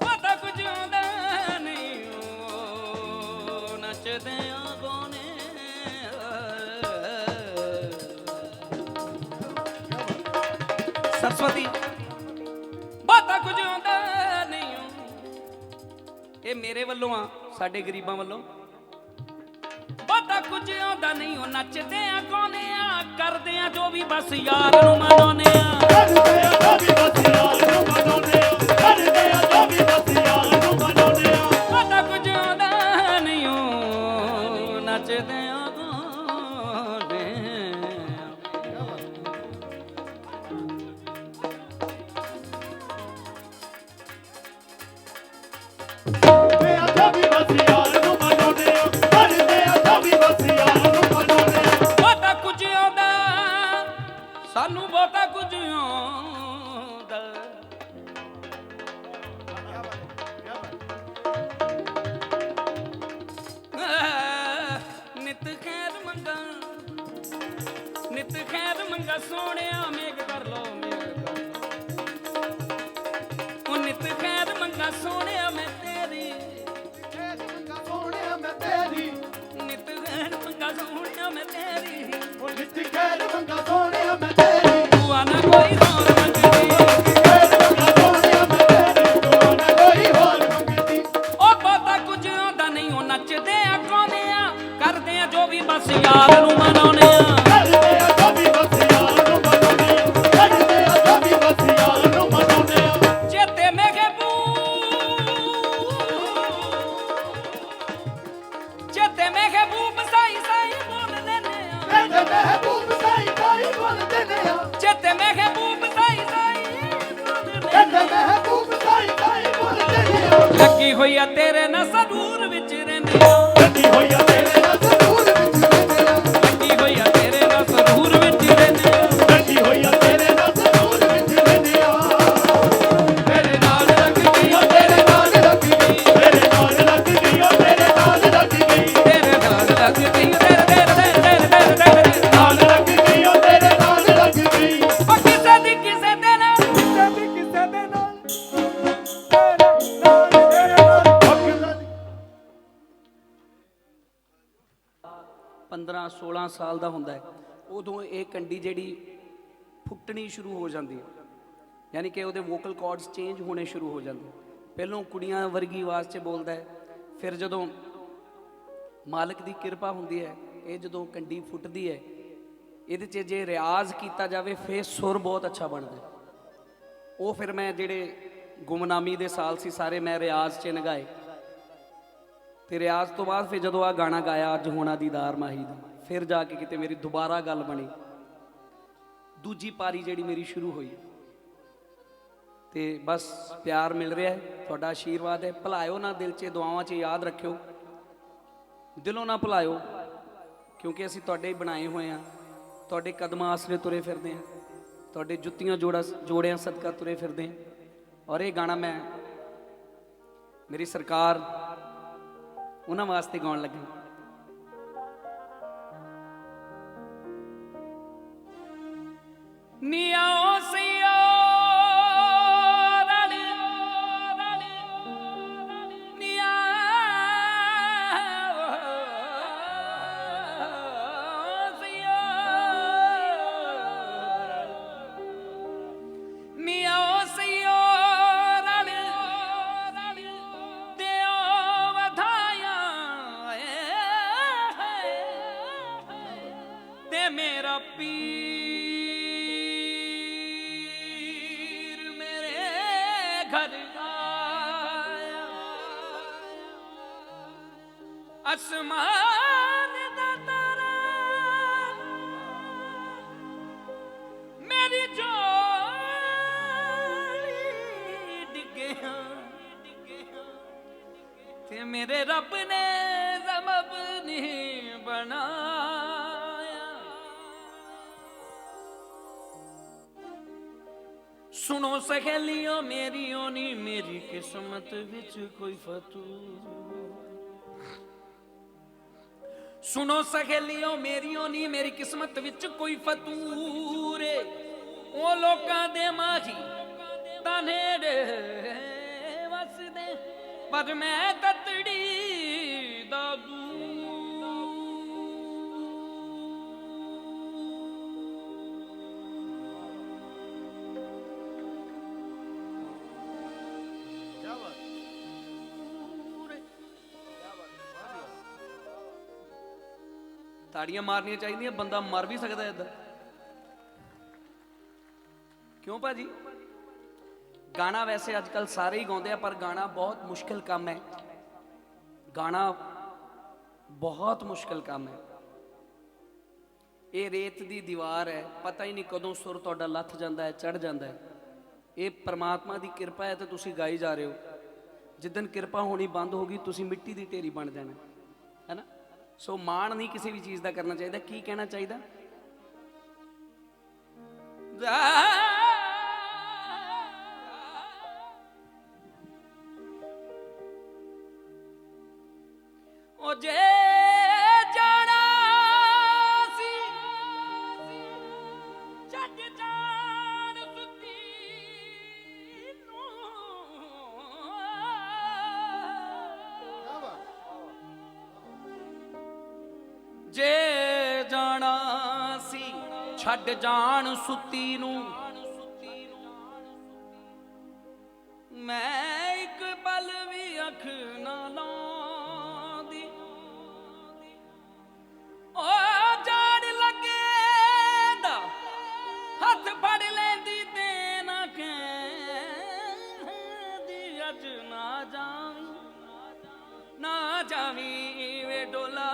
ਪਤਾ ਕੁਝ ਆਉਂਦਾ ਨਹੀਂ ਉਹ ਨੱਚਦੇ ਆ ਗਾਉਣੇ ਸਰਸਵਤੀ ਪਤਾ ਕੁਝ ਆਉਂਦਾ ਨਹੀਂ ਇਹ ਮੇਰੇ ਵੱਲੋਂ ਆ ਸਾਡੇ ਗਰੀਬਾਂ ਵੱਲੋਂ ਪਤਾ ਕੁਝ ਆਉਂਦਾ ਨਹੀਂ ਉਹ ਨੱਚਦੇ ਆ ਗਾਉਂਦੇ ਆ ਕਰਦੇ ਆ ਜੋ ਵੀ ਬਸ ਯਾਰ ਨੂੰ ਮਨਾਉਂਦੇ ਆ ਕਰਦੇ ਆ ਜੋ ਵੀ ਬਸ ਯਾਰ ਨੂੰ ਮਨਾਉਂਦੇ ਆ ਕਰਦੇ ਆ ਜੋ ਵੀ ਬਸ ਯਾਰ ਨੂੰ ਮਨਾਉਂਦੇ ਆ ਪਤਾ ਕੁਝ ਆਉਂਦਾ ਨਹੀਂ ਉਹ ਨੱਚਦੇ ਆ ਗਾਉਂਦੇ ਕਰਦੇ ਆ ਜੋ ਵੀ ਬਸ ਯਾਰ ਨੂੰ ਮਨਾਉਂਦੇ ਆ ਕਰਦੇ ਆ ਜੋ ਵੀ ਬਸ ਯਾਰ ਨੂੰ ਮਨਾਉਂਦੇ ਆ ਪਤਾ ਕੁਝ ਆਉਂਦਾ ਸਾਨੂੰ ਬਹੁਤਾ ਕੁਝ ਆਉਂਦਾ ਨਿਤ ਖੈਰ ਮੰਗਾ ਸੋਹਣਿਆ ਮੇਘ ਕਰ ਲੋ ਉਹ ਨਿਤ ਖੈਰ ਮੰਗਾ ਸੋਹਣਿਆ ਮੈਂ ਤੇਰੀ ਸੋਹਣਿਆ ਮੈਂ ਤੇਰੀ ਨਿਤ ਖੈਰ ਮੰਗਾ ਸੋਹਣਿਆ ਮੈਂ ਤੇਰੀ ਉਹ ਨਿੱਤ ਖੈਰ ਮੰਗਾ ਸੋਹਣਿਆ ਮੈਂ ਤੇਰੀ ਤੂੰ ਆ ਨਾ ਕੋਈ ਹੋਰ ਮੰਗਦੀ ਖੈਰ ਮੰਗਾ ਸੋਹਣਿਆ ਮੈਂ ਤੇਰੀ ਤੂੰ ਨਾ ਕੋਈ ਹੋਰ ਮੰਗਦੀ ਉਹ ਬਹੁਤਾ ਕੁਝ ਆਉਂਦਾ ਨਹੀਂ ਉਹ ਨੱਚਦੇ ਆ ਗਾਉਂਦੇ ਆ ਕਰਦੇ ਆ ਜੋ ਵੀ ਬਸ ਯਾਰ ਨੂੰ ਮਨਾਉਂਦੇ ਆ ਕਰਦੇ ਆ ਜੋ ਵੀ ਬਸ ਯਾਰ ਨੂੰ ਮਨਾਉਂਦੇ ਆ ਕਰਦੇ ਆ ਜੋ ਵੀ ਬਸ ਯਾਰ ਨੂੰ ਮਨਾਉਂਦੇ ਆ ਚੇਤੇ ਮੇਘੇ ਬੂਬ ਸਾਈ ਸਾਈ ਬੋਲਦੇ ਨੇ ਆ ਤੇ ਮਹਿਬੂਬ ਸਾਈ ਸਾਈ ਬੋਲਦੇ ਨੇ ਆ ਚੇਤੇ ਮੇਘੇ ਬੂਬ ਸਾਈ ਸਾਈ ਬੋਲਦੇ ਤੇ ਨੇ ਮਹਿਬੂਬ ਸਾਈ ਸਾਈ ਬੋਲਦੇ ਨੇ ਆ ਲੱਗੀ ਹੋਈ ਆ ਤੇਰੇ ਨਾਲ ਸਰੂਰ ਵਿੱਚ ਰਹਿੰਦੇ ਆ ਲੱਗੀ ਹੋਈ ਆ ਤੇਰੇ ਨਾਲ ਜ਼ਰੂਰ ਵਿੱਚ ਰਹਿੰਦੇ ਆ ਲੱਗੀ ਹੋਈ ਆ ਤੇਰੇ ਨਾਲ ਸਰੂਰ ਵਿੱਚ ਰਹਿੰਦੇ ਆ ਲੱਗੀ ਹੋਈ ਆ ਤੇਰੇ ਨਾਲ ਜ਼ਰੂਰ ਵਿੱਚ ਰਹਿੰਦੇ ਆ ਤੇਰੇ ਨਾਲ ਲੱਗਦੀ ਆ ਤੇਰੇ ਨਾਲ ਲੱਗਦੀ ਤੇਰੇ ਨਾਲ ਲੱਗ ਗਈ ਓ ਤੇਰੇ ਨਾਲ ਲੱਗ ਗਈ ਤੇਰੇ ਨਾਲ ਲੱਗਦੀ ਤੇਰੇ ਨਾਲ ਲੱਗ ਗਈ ਓ ਤੇਰੇ ਨਾਲ ਲੱਗ ਗਈ ਉਹ ਕਿਸੇ ਦੀ ਕਿਸੇ ਦੇ ਨਾਲ ਕਿਸੇ ਦੇ ਨਾਲ ਤੇਰੇ ਨਾਲ 15 16 ਸਾਲ ਦਾ ਹੁੰਦਾ ਹੈ ਉਦੋਂ ਇਹ ਕੰਡੀ ਜਿਹੜੀ ਫੁੱਟਣੀ ਸ਼ੁਰੂ ਹੋ ਜਾਂਦੀ ਹੈ ਯਾਨੀ ਕਿ ਉਹਦੇ ਵੋਕਲ ਕਾਰਡਸ ਚੇਂਜ ਹੋਣੇ ਸ਼ੁਰੂ ਹੋ ਜਾਂਦੇ ਪਹਿਲੋਂ ਕੁੜੀਆਂ ਵਰਗੀ ਆਵਾਜ਼ 'ਚ ਬੋਲਦਾ ਹੈ ਫਿਰ ਜਦੋਂ ਮਾਲਕ ਦੀ ਕਿਰਪਾ ਹੁੰਦੀ ਹੈ ਇਹ ਜਦੋਂ ਕੰਡੀ ਫੁੱਟਦੀ ਹੈ ਇਹਦੇ 'ਚ ਜੇ ਰਿਆਜ਼ ਕੀਤਾ ਜਾਵੇ ਫਿਰ ਸੁਰ ਬਹੁਤ ਅੱਛਾ ਬਣਦਾ ਹੈ। ਉਹ ਫਿਰ ਮੈਂ ਜਿਹੜੇ ਗੁਮਨਾਮੀ ਦੇ ਸਾਲ ਸੀ ਸਾਰੇ ਮੈਂ ਰਿਆਜ਼ 'ਚ ਨਗਾਏ ਤੇ ਰਿਆਜ਼ ਤੋਂ ਬਾਅਦ ਫਿਰ ਜਦੋਂ ਆ ਗਾਣਾ ਗਾਇਆ ਅੱਜ ਹੋਣਾ ਦੀਦਾਰ ਮਾਹੀ ਦਾ ਫਿਰ ਜਾ ਕੇ ਕਿਤੇ ਮੇਰੀ ਦੁਬਾਰਾ ਗੱਲ ਬਣੀ ਦੂਜੀ ਪਾਰੀ ਜਿਹੜੀ ਮੇਰੀ ਸ਼ੁਰੂ ਹੋਈ ਤੇ ਬਸ ਪਿਆਰ ਮਿਲ ਰਿਹਾ ਹੈ ਤੁਹਾਡਾ ਆਸ਼ੀਰਵਾਦ ਹੈ ਭੁਲਾਇਓ ਨਾ ਦਿਲ 'ਚ ਦੁਆਵਾਂ 'ਚ ਯਾਦ ਰੱਖਿਓ ਦਿਲੋਂ ਨਾ ਭੁਲਾਇਓ ਕਿਉਂਕਿ ਅਸੀਂ ਤੁਹਾਡੇ ਹੀ ਬਣਾਏ ਹੋਏ ਆ ਤੁਹਾਡੇ ਕਦਮਾਂ ਆਸਰੇ ਤੁਰੇ ਫਿਰਦੇ ਆ ਤੁਹਾਡੇ ਜੁੱਤੀਆਂ ਜੋੜਿਆਂ ਸਦਕਾ ਤੁਰੇ ਫਿਰਦੇ ਆ ਔਰ ਇਹ ਗਾਣਾ ਮੈਂ ਮੇਰੀ ਸਰਕਾਰ ਉਹਨਾਂ ਵਾਸਤੇ ਗਾਉਣ ਲੱਗਾ ਨੀਓ ਸਿਓ ਮੇਰਾ ਪੀਰ ਮੇਰੇ ਘਰ ਆਇਆ ਅਸਮਾਨ ਦਾ ਤਾਰਾ ਮੇਰੀ ਝੋਲੀ ਡਿੱਗਿਆ ਤੇ ਮੇਰੇ ਰੱਬ ਨੇ ਜ਼ਮਬ ਨਹੀਂ ਬਣਾਇਆ सुनो सहेलियों मेरी ओनी मेरी किस्मत विच कोई फतूर सुनो सहेलियों मेरी ओनी मेरी किस्मत विच कोई फतूर ਉਹ ਲੋਕਾਂ ਦੇ ਮਾਹੀ ਤਾਂ ਨੇੜੇ ਵਸਦੇ, ਪਰ ਮੈਂ ਤਤੜੀ ਦਾ ਤਾੜੀਆਂ ਮਾਰਨੀਆਂ ਚਾਹੀਦੀਆਂ, ਬੰਦਾ ਮਰ ਵੀ ਸਕਦਾ ਏਦਾਂ। ਕਿਉਂ ਭਾਜੀ? ਗਾਣਾ ਵੈਸੇ ਅੱਜ ਕੱਲ ਸਾਰੇ ਹੀ ਗਾਉਂਦੇ ਆ, ਪਰ ਗਾਣਾ ਬਹੁਤ ਮੁਸ਼ਕਿਲ ਕੰਮ ਹੈ। ਗਾਣਾ ਬਹੁਤ ਮੁਸ਼ਕਿਲ ਕੰਮ ਹੈ। ਇਹ ਰੇਤ ਦੀ ਦੀਵਾਰ ਹੈ, ਪਤਾ ਹੀ ਨਹੀਂ ਕਦੋਂ ਸੁਰ ਤੁਹਾਡਾ ਲੱਥ ਜਾਂਦਾ ਹੈ, ਚੜ ਜਾਂਦਾ ਹੈ। ਇਹ ਪਰਮਾਤਮਾ ਦੀ ਕਿਰਪਾ ਹੈ ਤੇ ਤੁਸੀਂ ਗਾਈ ਜਾ ਰਹੇ ਹੋ। ਜਿੱਦਣ ਕਿਰਪਾ ਹੋਣੀ ਬੰਦ ਹੋਗੀ, ਤੁਸੀਂ ਮਿੱਟੀ ਦੀ ਢੇਰੀ ਬਣ ਜਾਣਾ, ਹੈ ਨਾ। ਸੋ ਮਾਣ ਨਹੀਂ ਕਿਸੇ ਵੀ ਚੀਜ਼ ਦਾ ਕਰਨਾ ਚਾਹੀਦਾ। ਕੀ ਕਹਿਣਾ ਚਾਹੀਦਾ? ਉਹ ਜੇ ਜਾਣਾ ਸੀ ਛੱਡ ਜਾਣ ਸੁੱਤੀ ਨੂੰ, ਜੇ ਜਾਣਾ ਸੀ ਛੱਡ ਜਾਣ ਸੁੱਤੀ ਨੂੰ, ਮੈਂ ਇੱਕ ਪਲ ਵੀ ਅੱਖ ਨਾ ਲਾਉਂਦੀ। ਓ ਜਾਣ ਲੱਗੇ ਦਾ ਹੱਥ ਫੜ ਲੈਂਦੀ ਤੇ ਨਾ ਕਹਿੰਦੀ ਅੱਜ ਨਾ ਜਾਵੀਂ, ਨਾ ਜਾਵੀਂ ਵੇ ਡੋਲਾ,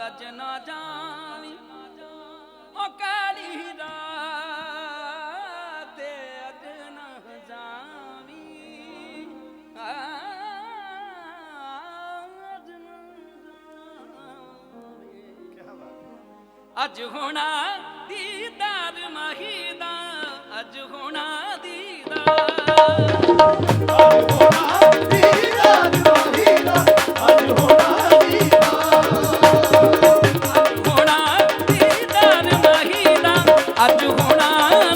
ਅੱਜ ਨਾ ਜਾਵੀਂ। ਓ ਕਾਲੀ ਰਾਤ ਤੇ ਅੱਜ ਨਾ ਜਾਵੀਂ, ਅੱਜ ਨਾ ਜਾਵੀਂ। ਅੱਜ ਹੋਣਾ ਦੀਦਾਰ ਮਾਹੀ ਦਾ, ਅੱਜ ਹੋਣਾ ਦੀਦਾਰ, ਦੀਦਾਰ ਮਾਹੀ ਦਾ, ਅੱਜ ਹੋਣਾ ਦੀਦਾਰ, ਹੋਣਾ ਦੀਦਾਰ ਮਾਹੀ ਦਾ, ਅੱਜ ਹੋਣਾ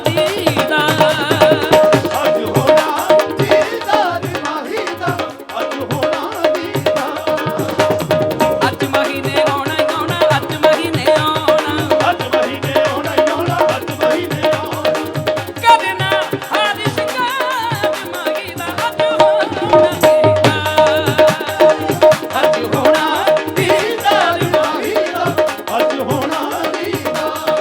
ਦੀਦਾਰ, ਅੱਜ ਹੋਣਾ ਦੀਦਾਰ ਮਾਹੀ ਦਾ, ਅੱਜ ਹੋਣਾ ਦੀਦਾਰ। ਅੱਜ ਮਹੀਨੇ ਆਉਣਾ ਹੀ ਆਉਣਾ, ਅੱਜ ਮਹੀਨੇ ਆਉਣਾ, ਅੱਜ ਮਹੀਨੇ ਆਉਣਾ ਹੀ ਆਉਣਾ, ਅੱਜ ਮਹੀਨੇ ਆਉਣਾ। ਕਰਨਾ ਹਰ ਸ਼ਿਕਾਰ ਮਾਹੀ ਦਾ, ਅੱਜ ਹੋਣਾ ਦੀਦਾਰ, ਅੱਜ ਹੋਣਾ ਦੀਦਾਰ ਮਾਹੀ ਦਾ, ਅੱਜ ਹੋਣਾ ਦੀਦਾਰ।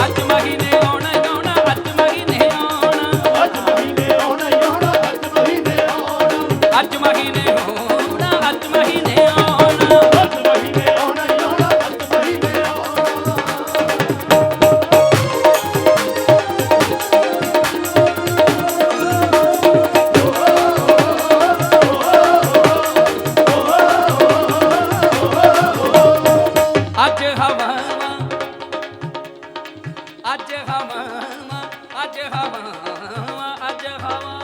ਅੱਜ ਮਹੀਨੇ ਆਉਣਾ ਹੀ ਆਉਣਾ, ਅੱਜ ਮਹੀਨੇ ਆਉਣਾ, ਅੱਜ ਮਹੀਨੇ ਆਉਣਾ ਹੀ ਆਉਣਾ, ਅੱਜ ਮਹੀਨੇ ਆਉਣਾ। ਅੱਜ ਮਹੀਨੇ ਆਉਣਾ, ਅੱਜ ਮਹੀਨੇ ਆਉਣਾ। ਅੱਜ ਮਹੀਨੇ ਆਉਣਾ ਹੀ ਆਉਣਾ, ਅੱਜ ਮਹੀਨੇ ਆਉਣਾ। ਅੱਜ ਹਵਾਵਾਂ, ਅੱਜ ਹਵਾਵਾਂ, ਅੱਜ ਹਵਾਵਾਂ, ਅੱਜ ਹਵਾਵਾਂ,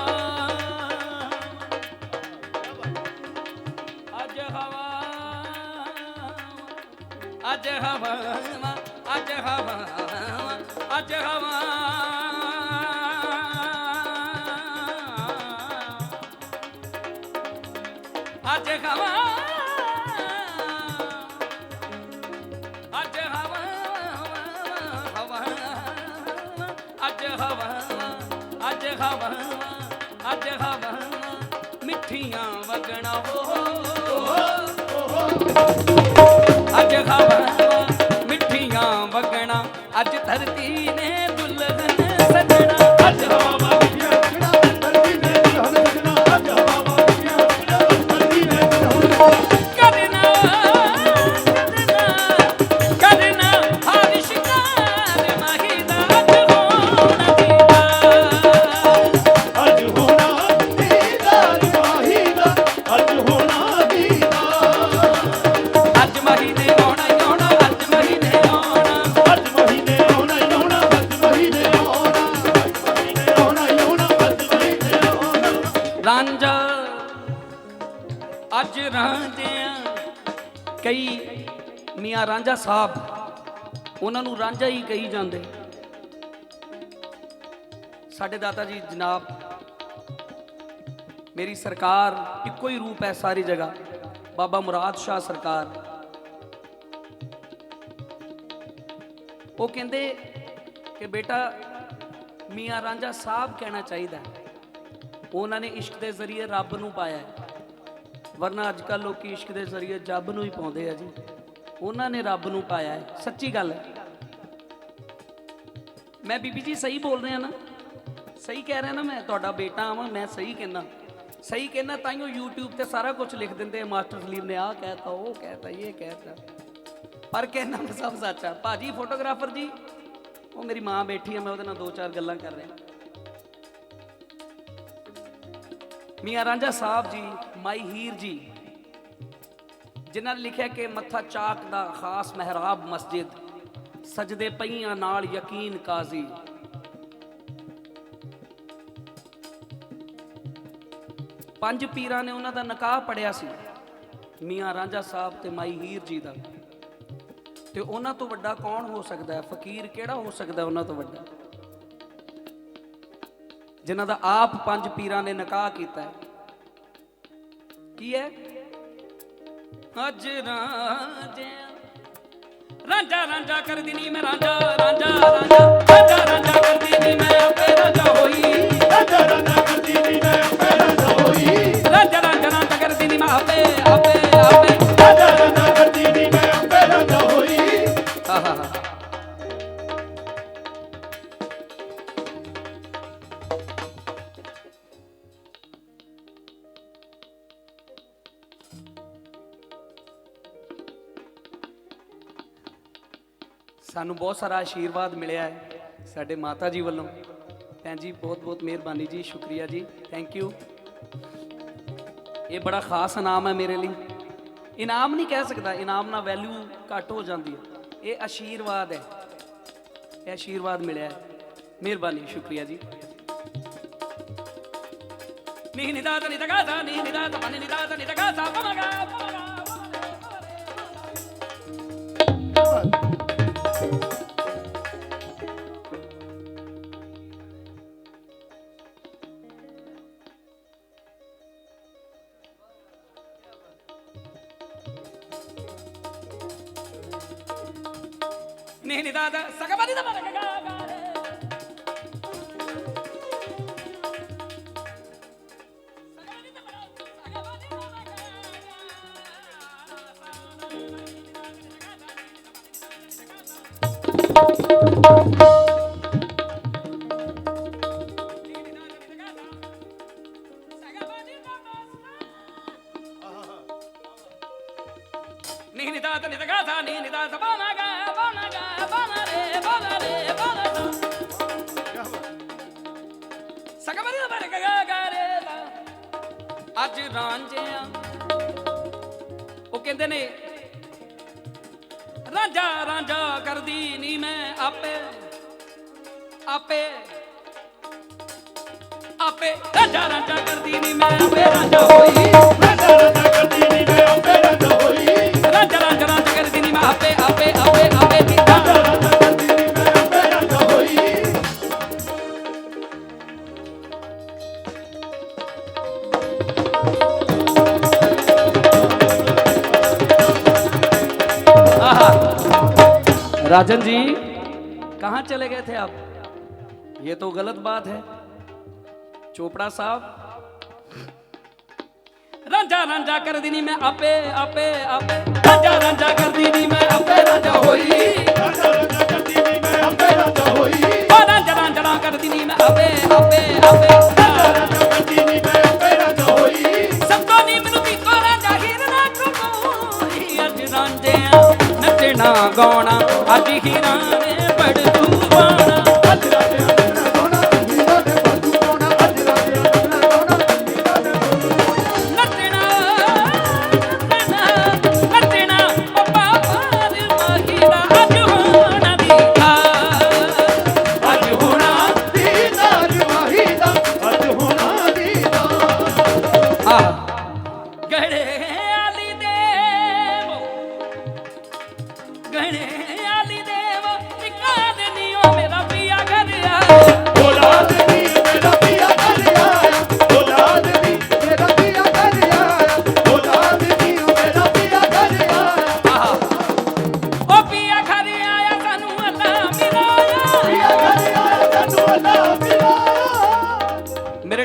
ਅੱਜ ਹਵਾਵਾਂ, ਅੱਜ ਹਵਾਵਾਂ, ਅੱਜ ਹਵਾਵਾਂ, ਅੱਜ ਹਵਾਵਾਂ, ਅੱਜ ਹਵਾ, ਅੱਜ ਹਵਾ, ਹਵਾ, ਅੱਜ ਹਵਾ, ਅੱਜ ਹਵਾ, ਅੱਜ ਹਵਾ, ਮਿੱਠੀਆਂ ਵਗਣਾ ਹੋ, ਅੱਜ ਹਵਾ ਮਿੱਠੀਆਂ ਵਗਣਾ, ਅੱਜ ਧਰਤੀ ਨੇ ਦੁਲਹਨ ਸਜਣਾ, ਅੱਜ ਹਵਾ ਮਿੱਠੀਆਂ ਵਗਣਾ, ਧਰਤੀ ਨੇ ਦੁਲਹਨ ਸਜਣਾ। ਅੱਜ ਹਵਾ ਮਿੱਠੀਆਂ ਵਗਣਾ, ਧਰਤੀ ਨੇ ਦੁਲਹਨ ਸਜਣਾ। ਕਰਨਾ ਕਰਨਾ ਹਰ ਸ਼ਿਕਾਰ ਮਾਹੀ ਦਾ, ਅੱਜ ਹੋਣਾ ਦੀਦਾਰ, ਅੱਜ ਹੋਣਾ ਦੀਦਾਰ ਮਾਹੀ ਦਾ, ਅੱਜ ਹੋਣਾ ਦੀਦਾਰ। ਅੱਜ ਮਹੀਨੇ ਆਉਣਾ ਹੀ ਆਉਣਾ, ਅੱਜ ਮਹੀਨੇ ਆਉਣਾ, ਅੱਜ ਮਹੀਨੇ ਆਉਣਾ ਹੀ ਆਉਣਾ, ਅੱਜ ਮਹੀਨੇ ਆਉਣਾ। ਅੱਜ ਮਹੀਨੇ ਆਉਣਾ ਹੀ ਆਉਣਾ, ਅੱਜ ਮਹੀਨੇ ਆਉਣਾ। ਰਾਂਝਾ ਅੱਜ ਰਾਂਝਿਆਂ, ਕਈ ਮੀਆਂ ਰਾਂਝਾ ਸਾਹਿਬ ਉਹਨਾਂ ਨੂੰ ਰਾਂਝਾ ਹੀ ਕਹੀ ਜਾਂਦੇ। साडे दाता जी जनाब मेरी सरकार इक्को ही रूप है सारी जगह, बाबा मुराद शाह सरकार। वो कहते कि बेटा मियाँ रांझा साहब कहना चाहिए, उन्होंने इश्क के जरिए रब नूं पाया है, वरना अजकल लोग इश्क के जरिए जब नूं ही पाउंदे आ जी। उन्होंने रब नूं पाया है, सच्ची गल है। मैं बीबी जी सही बोल रहे हैं ना, सही कह रहे हैं ना, मैं तुहाडा बेटा हाँ, मैं सही कहना, सही कहना। ताइयों यूट्यूब ते सारा कुछ लिख देंगे, मास्टर सलीम ने आ कहता, वो कहता, ये कहता, पर कहना मैं सब सच है। भाजी फोटोग्राफर जी, वो मेरी माँ बैठी है, मैं वो दो चार गल्लां कर रहा। मियाँ रांझा साहब जी, माई हीर जी, जिन्होंने लिखा कि मत्था चाक दा खास महराब मस्जिद, सजदे पईयां नाल यकीन काजी। पंज पीरां ने उन्हां दा निकाह पढ़िया सी, मियाँ रांझा साहब ते माई हीर जी दा। ते उन्हां तो वड्डा कौन हो सकता है, फकीर केड़ा हो सकता है उन्हां तो वड्डा, जिन्हां दा आप पंज पीरां ने निकाह कीता है। की है? अज रांझा रांझा कर दी मैं, रांझा रांझा रांझा रांझा रांझा कर दी मैं, आपे रांझा होई, रांझा रांझा कर दी मैं, आपे रांझा होई, रांझा रांझा रांझा कर दी मैं, आपे आपे आपे रांझा रांझा कर दी मैं, आपे रांझा होई। हा हा हा। सानू बहुत सारा आशीर्वाद मिलया है साडे माता जी वालों। भैन जी बहुत बहुत मेहरबानी जी, शुक्रिया जी, थैंक यू। ये बड़ा खास इनाम है मेरे लिए, इनाम नहीं कह सकता, इनाम ना वैल्यू घट हो जाती है, ये आशीर्वाद है, ये आशीर्वाद मिलया है, मेहरबानी, शुक्रिया जी। नी निदात निदगासा नी निदात पानी निदात निदगासा पमगा पमगा। नी निदात सगबानी दा मरगा गा रे। नी निदात निदगासा नी निदात पमगा पमगा पमा रे पमा रे पमा दा। सगबानी दा मरगा गा रे दा। अज रांझिया वो कहते ने, रांझा रांझा कर दी नी मैं, आपे आपे आपे रांझा रांझा कर दी नी मैं, आपे रांझा होई, रांझा रांझा कर दी मैं, आपे रांझा होई, रांझा रांझा रांझा कर दी नी मैं, आपे आपे आपे आपे रांझा रांझा कर दी मैं, आपे रांझा होई। राजन जी कहाँ चले गए थे आप? ये तो गलत बात है। चोपड़ा साहब, रांझा रांझा कर दी मैं, आपे आपे आपे रांझा रांझा कर दी मैं, आपे रांझा होई, रांझा रांझा कर दी मैं, आपे रांझा होई, रांझा रांझा कर दी मैं, आपे आपे आपे रांझा रांझा कर दी मैं, आपे रांझा होई। सबको नी मैनू भी को रांझा हिरना कोई, अज रांझिया नचना गाना, अज हीरा ने बड़ तू बाना। अज रांझिया नचना गाना, हीरा ने बड़ तू बाना, अज रांझिया नचना गाना, हीरा ने बड़ तू बाना। नचना नचना नचना पप्पा पार माहीदा, अज होना दी थार, अज होना दीदार वाहिदा,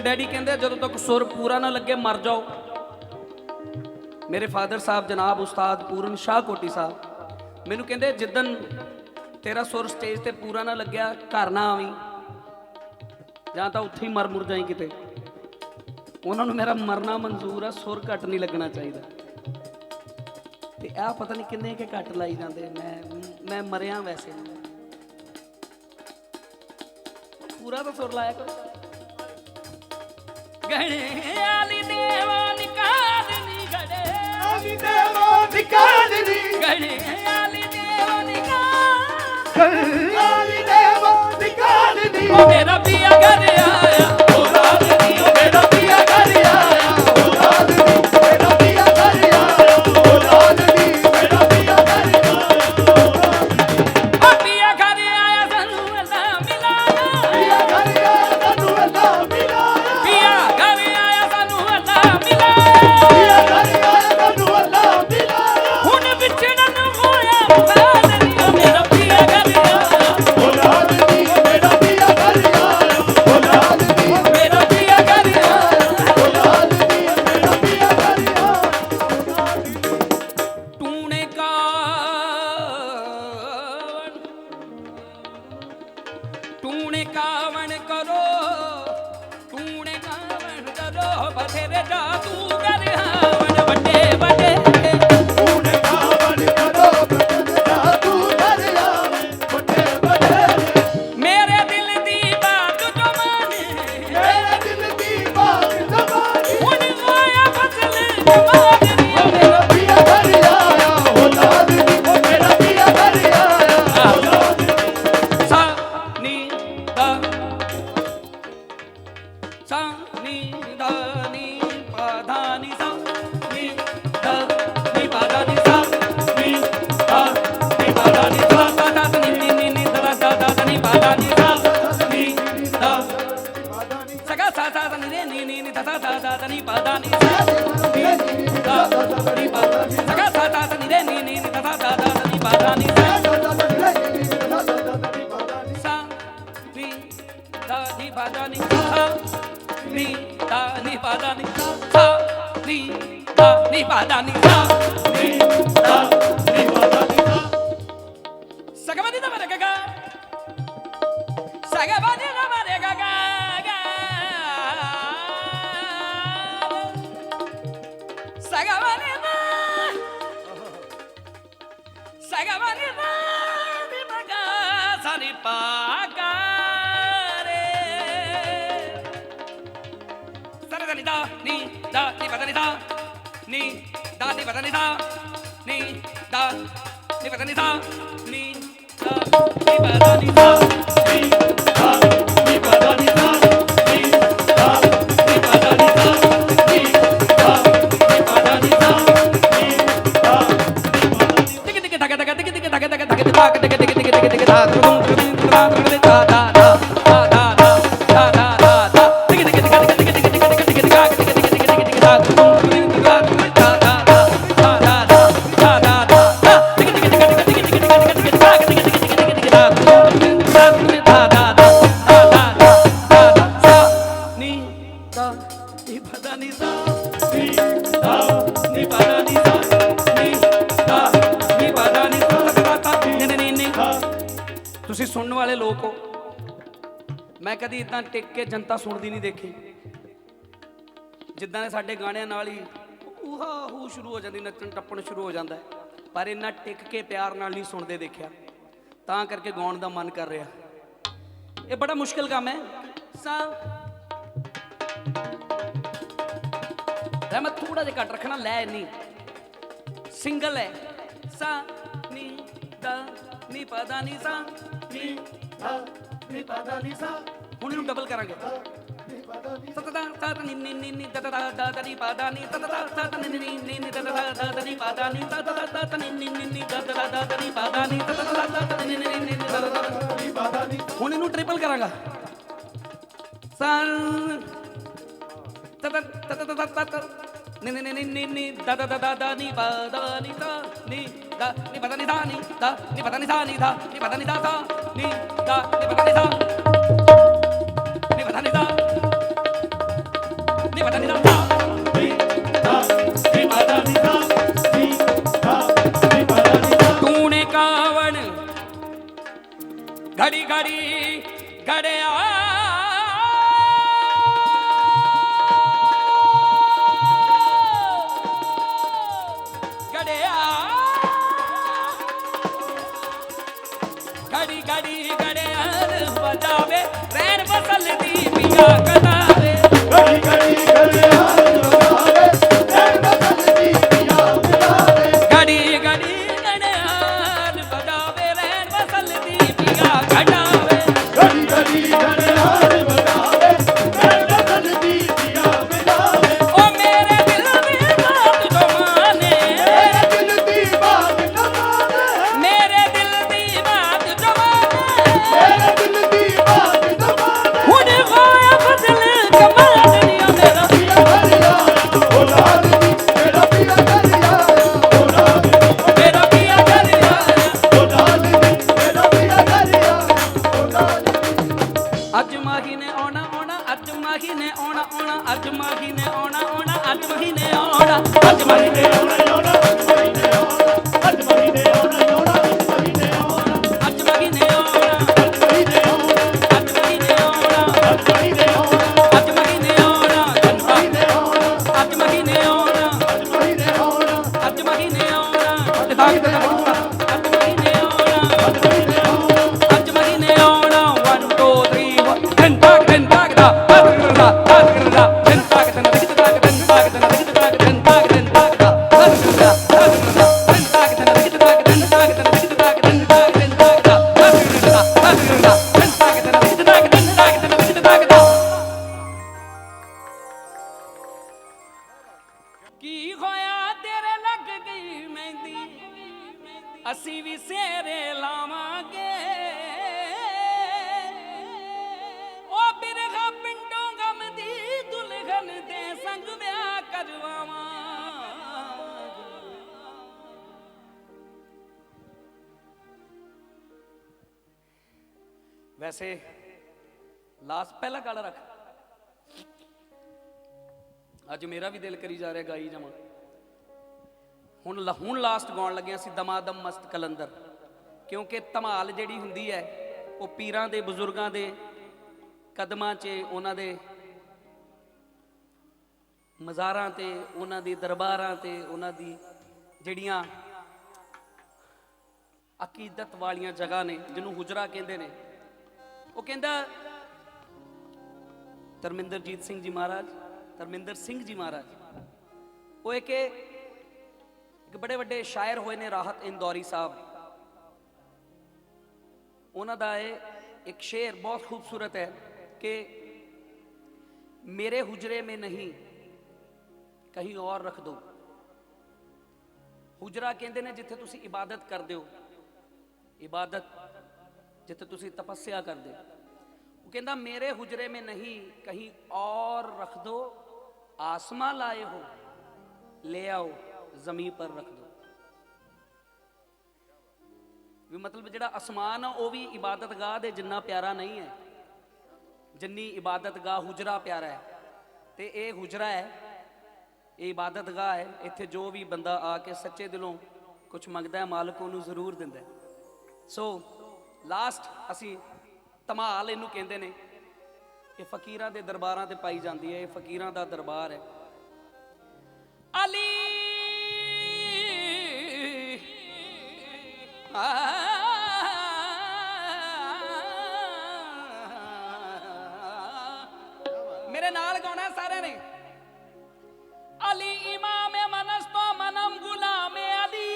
ਡੈਡੀ ਕਹਿੰਦੇ ਜਦੋਂ ਤੱਕ ਸੁਰ ਪੂਰਾ ਨਾ ਲੱਗੇ ਮਰ ਜਾਓ। ਮੇਰੇ ਫਾਦਰ ਸਾਹਿਬ ਜਨਾਬ ਉਸਤਾਦ ਪੂਰਨ ਸ਼ਾਹ ਕੋਟੀ ਸਾਹਿਬ ਮੈਨੂੰ ਕਹਿੰਦੇ ਜਿੱਦਣ ਤੇਰਾ ਸੁਰ ਸਟੇਜ ਤੇ ਪੂਰਾ ਨਾ ਲੱਗਿਆ ਘਰ ਨਾ ਆਵੀਂ, ਜਾਂ ਤਾਂ ਉੱਥੇ ਹੀ ਮਰ ਮੁਰ ਜਾਈਂ ਕਿਤੇ। ਉਹਨਾਂ ਨੂੰ ਮੇਰਾ ਮਰਨਾ ਮਨਜ਼ੂਰ ਆ, ਸੁਰ ਘੱਟ ਨਹੀਂ ਲੱਗਣਾ ਚਾਹੀਦਾ। ਤੇ ਆਹ ਪਤਾ ਨਹੀਂ ਕਿੰਨੇ ਕੇ ਘੱਟ ਲਾਈ ਜਾਂਦੇ। ਮੈਂ ਮਰਿਆ ਵੈਸੇ ਪੂਰਾ ਤਾਂ ਸੁਰ ਲਾਇਆ ਕਰੋ। ਗੜੇ ਆਲੀ ਦੇਵਾ ਨਿਕਾਲਨੀ, ਗੜੇ ਆਲੀ ਦੇਵਾ ਨਿਕਾਲਨੀ, ਗੜੇ ਆਲੀ ਦੇਵਾ ਆਲੀ ਦੇਵਾ ਨਿਕਾਲਨੀ। ਓ ਮੇਰਾ ਪੀਆ ਘਰ ਆਇਆ, ਓ ਰਾਜਨੀ, ਓ ਮੇਰਾ ਪੀਆ ਘਰ ਆਇਆ, ਓ ਰਾਜਨੀ, ਮੇਰਾ ਪੀਆ ਘਰ ਆਇਆ, ਓ ਰਾਜਨੀ, ਮੇਰਾ ਪੀਆ ਘਰ ਆਇਆ। ਓ ਪੀਆ ਘਰ ਆਇਆ ਸਾਨੂੰ ਅੱਲਾ ਮਿਲਾਇਆ, ਪੀਆ ਘਰ ਆਇਆ ਸਾਨੂੰ ਅੱਲਾ ਮਿਲਾਇਆ, ਪੀਆ ਘਰ ਆਇਆ ਸਾਨੂੰ ਅੱਲਾ ਮਿਲਾਇਆ, ਪੀਆ ਘਰ ਆਇਆ ਸਾਨੂੰ ਅੱਲਾ ਮਿਲਾਇਆ। ਹੁਣ ਵਿਛੜਨ ਹੋਇਆ ਬਾਦਨੀ, ਓ ਮੇਰਾ ਪੀਆ ਘਰ ਆਇਆ, ਓ ਰਾਜਨੀ, ਮੇਰਾ ਪੀਆ ਘਰ ਆਇਆ, ਓ ਰਾਜਨੀ, ਮੇਰਾ ਪੀਆ ਘਰ ਆਇਆ। ਓ ਰਾਜਨੀ, ਮੇਰਾ ਪੀਆ ਘਰ ਆਇਆ। ਟੂਣੇ ਕਾਵਣ ਕਰੋ, ਟੂਣੇ ਕਾਵਣ ਕਰੋ, ਬਥੇਰੇ ਜਾਦੂਗਰ ਹਾਵਣ ਵੱਡੇ ਵੱਡੇ। ਤੂਨੇ ਕਾਵਣ ਕਰੋ, ਜਾਦੂ ਕਰ ਆਵੇ ਵੱਡੇ ਵੱਡੇ। ਮੇਰੇ ਦਿਲ ਦੀ ਬਾਤ ਜੋ ਮਾਨੇ, ਮੇਰੇ ਦਿਲ ਦੀ ਬਾਤ ਜ਼ਬਾਨੀ, ਹੁਣ ਹੋਇਆ ਫਸਲ ਜਮਾਨੀ, ਓ ਮੇਰਾ ਪੀਆ ਘਰ ਆਇਆ, ਓ ਲਾਦਨੀ, ਓ ਮੇਰਾ ਪੀਆ ਘਰ ਆਇਆ, ਓ ਲਾਦਨੀ। ਸਾ ਨੀ ਦਾ ਸਾ ਨੀ ਦਾ ਨੀ ਪਾ ਧਾ ਨੀ ਸਾ ਨੀ ਦਾ ਨੀ ਪਾ ਧਾ ਨੀ ਸਾ ਨੀ ਦਾ ਨੀ ਪਾ ਧਾ ਨੀ ਸਾ ਤਾ ਤਾ ਨੀ ਨੀ ਨੀ ਨੀ ਦਾ ਦਾ ਦਾ ਨੀ ਪਾ ਧਾ ਨੀ ਸਾ ਨੀ ਦਾ ਸਗਾ ਸਾ ਸਾ ਨੀ ਰੇ ਨੀ ਨੀ ਨੀ ਦਾ ਦਾ ਦਾ ਨੀ ਪਾ ਧਾ ਨੀ ਸਾ ਨੀ ਦਾ ਨੀ ਪਾ ਸਗਾ ਸਾ ਸਾ ਨੀ ਰੇ ਨੀ ਨੀ ਨੀ ਦਾ ਦਾ ਦਾ ਨੀ ਪਾ ਧਾ ਨੀ ਸਾ ਸਾ ਨੀ ਦਾ ਨੀ ਪਾ ਧਾ ਨੀ ਸਾ ਨੀ ਦਾ ਨੀ ਪਾ ਧਾ ਨੀ ਸਾ ਨੀ ਦਾ ਨੀ ਪਾ ਧਾ ਨੀ ਸਾ ਨੀ ਦਾ ਨੀ ਪਾ ਧਾ ਨੀ ਸਾ ਸਗਮਨੀ ਦਾ ਮਰੇ ਗਾ ਸਗਮਨੀ ਦਾ ਮਰੇ ਗਾ ਸਗਮਨੀ ਦਾ ਸਗਮਨੀ ਦਾ ਨੀ ਮਗਾ ਸਾਨੀ ਪਾਗਾ ਨੀ ਦਾ ਨੀ ਪਤਾ ਨੀ ਦਾ ਨੀ ਦਾ ਨੀ ਪਤਾ ਨੀ ਦਾ ਨੀ ਦਾ ਨੀ ਪਤਾ ਨੀ ਦਾ ਨੀ ਦਾ ਨੀ ਪਤਾ ਨੀ ਦਾ ਨੀ ਦਾ ਨੀ ਪਤਾ ਨੀ ਦਾ ਨੀ ਦਾ ਨੀ ਪਤਾ ਨੀ ਦਾ ਨੀ ਦਾ ਨੀ ਪਤਾ ਨੀ ਦਾ ਨੀ ਦਾ ਟਿਕ ਟਿਕ ਟਕ ਟਕ ਟਿਕ ਟਿਕ ਟਕ ਟਕ ਟਕ ਟਕ ਟਕ ਟਕ ਟਕ ਟਕ ਟਕ ਦਾ ਤਰੁੰ ਤਰੁੰ ਦਾ ਦਾ ਦਾ ਦਾ ਦਾ ਦਾ ਦਾ ਦਾ ਦਾ ਟਿਕ ਟਿਕ ਟਕ ਟਕ ਟਕ ਟਕ ਟਕ ਟਕ ਟਕ ਟਕ ਟਕ ਟਕ ਦਾ ਤਰੁੰ ਤਰੁੰ ਦਾ ਦਾ ਦਾ ਦਾ ਦਾ ਦਾ ਦਾ ਦਾ ਟਿਕ ਟਿਕ ਟਕ ਟਕ ਟਕ ਟਕ ਟਕ ਟਕ ਟਕ ਟਕ ਟਕ ਟਕ ਦਾ ਤਰੁੰ ਤਰੁੰ ਦਾ ਦਾ ਦਾ ਦਾ ਦਾ ਦਾ ਸਾ ਨੀ ਦਾ ਨੀ ਪਤਾ ਨੀ ਸਾ ਨੀ ਦਾ ਨੀ ਪਤਾ ਨੀ ਸਾ ਨੀ ਦਾ ਨੀ ਪਤਾ ਨੀ ਸਾ ਨੀ ਨੀ ਨੀ ਤੁਸੀਂ ਸੁਣਨ ਵਾਲੇ ਲੋਕ ਹੋ। ਮੈਂ ਕਦੀ ਇਦਾਂ ਟਿਕ ਕੇ ਜਨਤਾ ਸੁਣਦੀ ਨਹੀਂ ਦੇਖੀ। ਜਿੱਦਾਂ ਦੇ ਸਾਡੇ ਗਾਣਿਆਂ ਨਾਲ ਹੀ ਊਹਾ ਹੂ ਸ਼ੁਰੂ ਹੋ ਜਾਂਦੀ, ਨੱਚਣ ਟੱਪਣ ਸ਼ੁਰੂ ਹੋ ਜਾਂਦਾ ਹੈ, ਪਰ ਇੰਨਾ ਟਿਕ ਕੇ ਪਿਆਰ ਨਾਲ ਨਹੀਂ ਸੁਣਦੇ ਦੇਖਿਆ, ਤਾਂ ਕਰਕੇ ਗਾਉਣ ਦਾ ਮਨ ਕਰ ਰਿਹਾ। ਇਹ ਬੜਾ ਮੁਸ਼ਕਿਲ ਕੰਮ ਹੈ। ਸਾ ਮੈਂ ਥੋੜਾ ਜਿਹਾ ਘੱਟ ਰੱਖਣਾ, ਲੈ ਨਹੀਂ ਸਿੰਗਲ ਹੈ। ਸਾ ਨੀ ਦਾ ਨੀ ਪਦਾ ਨੀ ਸਾ ਨੀ ਦਾ ਨੀ ਪਤਾ ਨੀ ਸਾ ਹੁਣ ਇਹਨੂੰ ਡਬਲ ਕਰਾਂਗੇ। ਤਤਦਾ ਤਤ ਨੀ ਨੀ ਨੀ ਨੀ ਤਤਦਾ ਦਾ ਨੀ ਪਾਦਾ ਨੀ ਤਤਦਾ ਤਤ ਨੀ ਨੀ ਨੀ ਨੀ ਤਤਦਾ ਦਾ ਨੀ ਪਾਦਾ ਨੀ ਤਤਦਾ ਤਤ ਨੀ ਨੀ ਨੀ ਨੀ ਤਤਦਾ ਦਾ ਨੀ ਪਾਦਾ ਨੀ ਤਤਦਾ ਤਤ ਨੀ ਨੀ ਨੀ ਨੀ ਤਤਦਾ ਨੀ ਪਤਾ ਨੀ ਹੁਣ ਇਹਨੂੰ ਟ੍ਰਿਪਲ ਕਰਾਂਗਾ। ਸਨ ਤਤ ਤਤ ਤਤ ਤਤ ਨੀ ਨੀ ਨੀ ਨੀ ਨੀ ਦਾ ਦਾ ਦਾ ਦਾ ਨੀ ਪਾਦਾ ਨੀ ਤਾ ਨੀ ਦਾ ਨੀ ਪਤਾ ਨੀ ਦਾ ਨੀ ਦਾ ਨੀ ਪਤਾ ਨੀ ਦਾ ਨੀ ਦਾ ਨੀ ਪਤਾ ਨੀ ਦਾ ਦਾ ਨੀ ਦਾ ਨੀ ਪਤਾ ਨੀ ਦਾ ਨੀ ਪਤਾ ਨੀ ਦਾ कटावे घड़ी घड़ी घड़ियाल बजावे नैन बदन दी पिया मिलावे घड़ी घड़ी घड़ियाल बजावे रैन बसल दी पिया घटावे घड़ी घड़ी घड़ियाल बजावे नैन बदन दी पिया मिलावे ओ मेरे दिल दी बात जो माने मेरे दिल दी बात न माने मेरे दिल दी बात जो माने मेरे दिल दी बात न माने हुन होया बदल कमाल दुनिया मेरा पिया घर आया औलाद दी मेरा पिया घर आया औलाद दी मेरा पिया घर आया औलाद दी मेरा पिया घर आया औलाद दी ਅੱਜ ਮਾਹੀ ਨੇ ਆਉਣਾ ਆਉਣਾ ਅੱਜ ਮਾਹੀ ਨੇ ਆਉਣਾ ਆਉਣਾ ਅੱਜ ਮਾਹੀ ਨੇ ਆਉਣਾ ਆਉਣਾ ਅੱਜ ਮਾਹੀ ਨੇ ਆਉਣਾ ਅੱਜ ਮਾਹੀ ਨੇ ਆਉਣਾ ਆਉਣਾ ਮਹੀਨੇ ਆਉਣਾ ਅੱਜ ਮਹੀਨੇ ਆਉਣਾ ਆਉਣਾ ਮਹੀਨੇ ਆਉਣਾ ਅੱਜ ਮਾਹੀ ਨੇ ਆਉਣਾ ਮਹੀਨੇ ਆਉਣਾ ਅੱਜ ਮਾਹੀ ਨੇ ਆਉਣਾ ਅੱਜ ਮਹੀਨੇ ਆਉਣਾ ਅੱਜ ਮਾਹੀ ਨੇ ਆਉਣਾ ਮਹੀਨੇ ਆਉਣਾ ਅੱਜ ਮਾਹੀ ਨੇ ਆਉਣਾ ਅੱਜ ਮਹੀਨੇ ਆਉਣਾ ਅੱਜ ਮਾਹੀ ਨੇ ਆਉਣਾ ਤੇ ਦਾਗ ਤੇ ਆਉਣਾ ਅੱਜ ਮਾਹੀ ਨੇ ਆਉਣਾ ਅੱਜ ਮਹੀਨੇ ਆਉਣਾ ਅੱਜ ਮਾਹੀ ਨੇ ਆਉਣਾ 1 2 3 10 ਤੱਕ ਦਾ ਅਦਰਦਾ ਅਦਰਦਾ 10 ਤੱਕ ਦਾ 10 ਤੱਕ ਦਾ 10 ਤੱਕ ਦਾ 10 ਤੱਕ ਦਾ 10 ਤੱਕ ਦਾ ਅਦਰਦਾ ਅਦਰਦਾ 10 ਤੱਕ ਦਾ 10 ਤੱਕ ਦਾ 10 ਤੱਕ ਦਾ 10 ਤੱਕ ਦਾ 10 ਤੱਕ ਦਾ ਅਦਰਦਾ ਅਦਰਦਾ 10 ਤੱਕ ਦਾ 10 ਤੱਕ ਦਾ 10 ਤੱਕ ਦਾ 10 ਤੱਕ ਦਾ ਕੀ ਹੋਇਆ ਤੇਰੇ ਲੱਗ ਗਈ ਮਹਿੰਦੀ ਅਸੀਂ ਵੀ ਸੇਰੇ ਲਾਵਾਂਗੇ ਉਹ ਬਿਰਹਾ ਪਿੰਡੋਂ ਗਮ ਦੀ ਦੁਲਹਨ ਦੇ ਸੰਗ ਵਿਆਹ ਕਰਵਾਵਾਂਗੇ ਵੈਸੇ ਲਾਸਟ ਪਹਿਲਾ ਗਾਣਾ ਰੱਖ ਅੱਜ ਮੇਰਾ ਵੀ ਦਿਲ ਕਰੀ ਜਾ ਰਿਹਾ ਗਾਈ ਜਾਵਾਂ ਹੁਣ ਲਾਸਟ ਗਾਉਣ ਲੱਗੇ ਅਸੀਂ ਦਮਾਦਮ ਮਸਤ ਕਲੰਦਰ ਕਿਉਂਕਿ ਧਮਾਲ ਜਿਹੜੀ ਹੁੰਦੀ ਹੈ ਉਹ ਪੀਰਾਂ ਦੇ ਬਜ਼ੁਰਗਾਂ ਦੇ ਕਦਮਾਂ 'ਚ ਉਹਨਾਂ ਦੇ ਮਜ਼ਾਰਾਂ ਤੇ ਉਹਨਾਂ ਦੀ ਦਰਬਾਰਾਂ ਤੇ ਉਹਨਾਂ ਦੀ ਜਿਹੜੀਆਂ ਅਕੀਦਤ ਵਾਲੀਆਂ ਜਗ੍ਹਾ ਨੇ ਜਿਹਨੂੰ ਹੁਜਰਾ ਕਹਿੰਦੇ ਨੇ ਉਹ ਕਹਿੰਦਾ ਧਰਮਿੰਦਰਜੀਤ ਸਿੰਘ ਜੀ ਮਹਾਰਾਜ ਧਰਮਿੰਦਰ ਸਿੰਘ ਜੀ ਮਹਾਰਾਜ ਉਹ ਇੱਕ ਬੜੇ ਵੱਡੇ ਸ਼ਾਇਰ ਹੋਏ ਨੇ ਰਾਹਤ ਇੰਦੌਰੀ ਸਾਹਿਬ ਉਹਨਾਂ ਦਾ ਇਹ ਇੱਕ ਸ਼ੇਰ ਬਹੁਤ ਖੂਬਸੂਰਤ ਹੈ ਕਿ मेरे हुजरे में नहीं कहीं और रख दो हुजरा कहते ने जिथे तुसी इबादत करते हो इबादत जिथे तुसी तपस्या करते हो वो कहता मेरे हुजरे में नहीं कहीं और रख दो आसमां लाए हो ले आओ जमीन पर रख दो भी मतलब जिहड़ा आसमान है वह भी इबादत गाह दे जिन्ना प्यारा नहीं है जिन्नी इबादत गाह हुजरा प्यारा है ते ये हुजरा है ये इबादत गाह है इत्थे जो भी बंदा आके सच्चे दिलों कुछ मंगदा है मालक उन्होंने जरूर दिंदा है सो लास्ट असी धमाल इनू कहते ने ये फकीरां दे दरबारां ते पाई जाती है ये फकीरां दा दरबार है अली मेरे नाल गाना सारे ने अली इमाम मनस्तो मनम गुलाम अली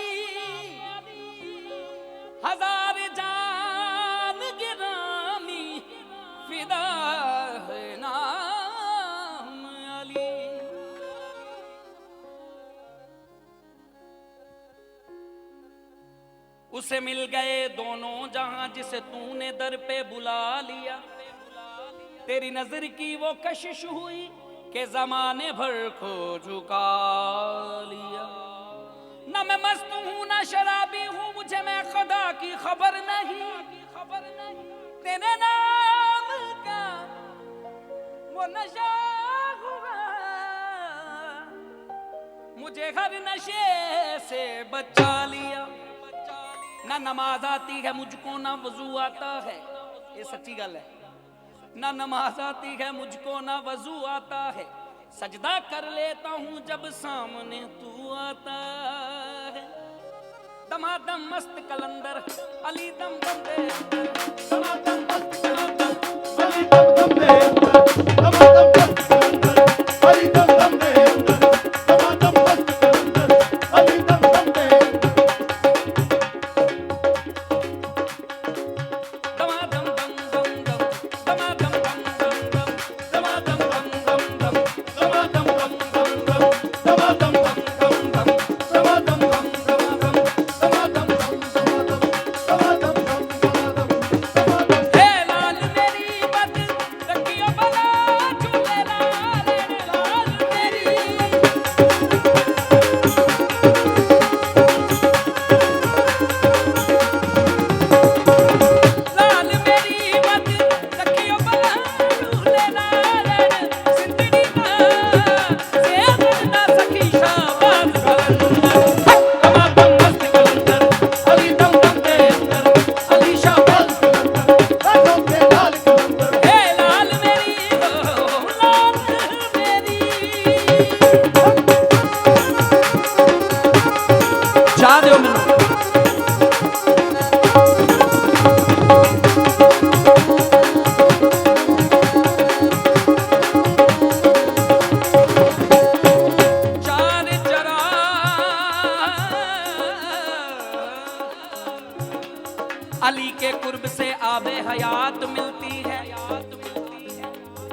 हजार जान गिरामी फिदा है नाम अली उसे मिल गए दोनों जहां जिसे तूने दर पे बुला लिया तेरी नजर की वो कशिश हुई कि जमाने भर को झुका लिया न मैं मस्त हूं न शराबी हूं मुझे मैं खुदा की खबर नहीं तेरे नाम का वो नशा हुआ मुझे हर नशे से बचा लिया ना नमाज आती है मुझको ना वजू आता है ये सच्ची गल है ना नमाज आती है मुझको ना वजू आता है सजदा कर लेता हूँ जब सामने तू आता है दमादम मस्त कलंदर अली दम दम दे दमादम मस्त कलंदर अली दम दम दे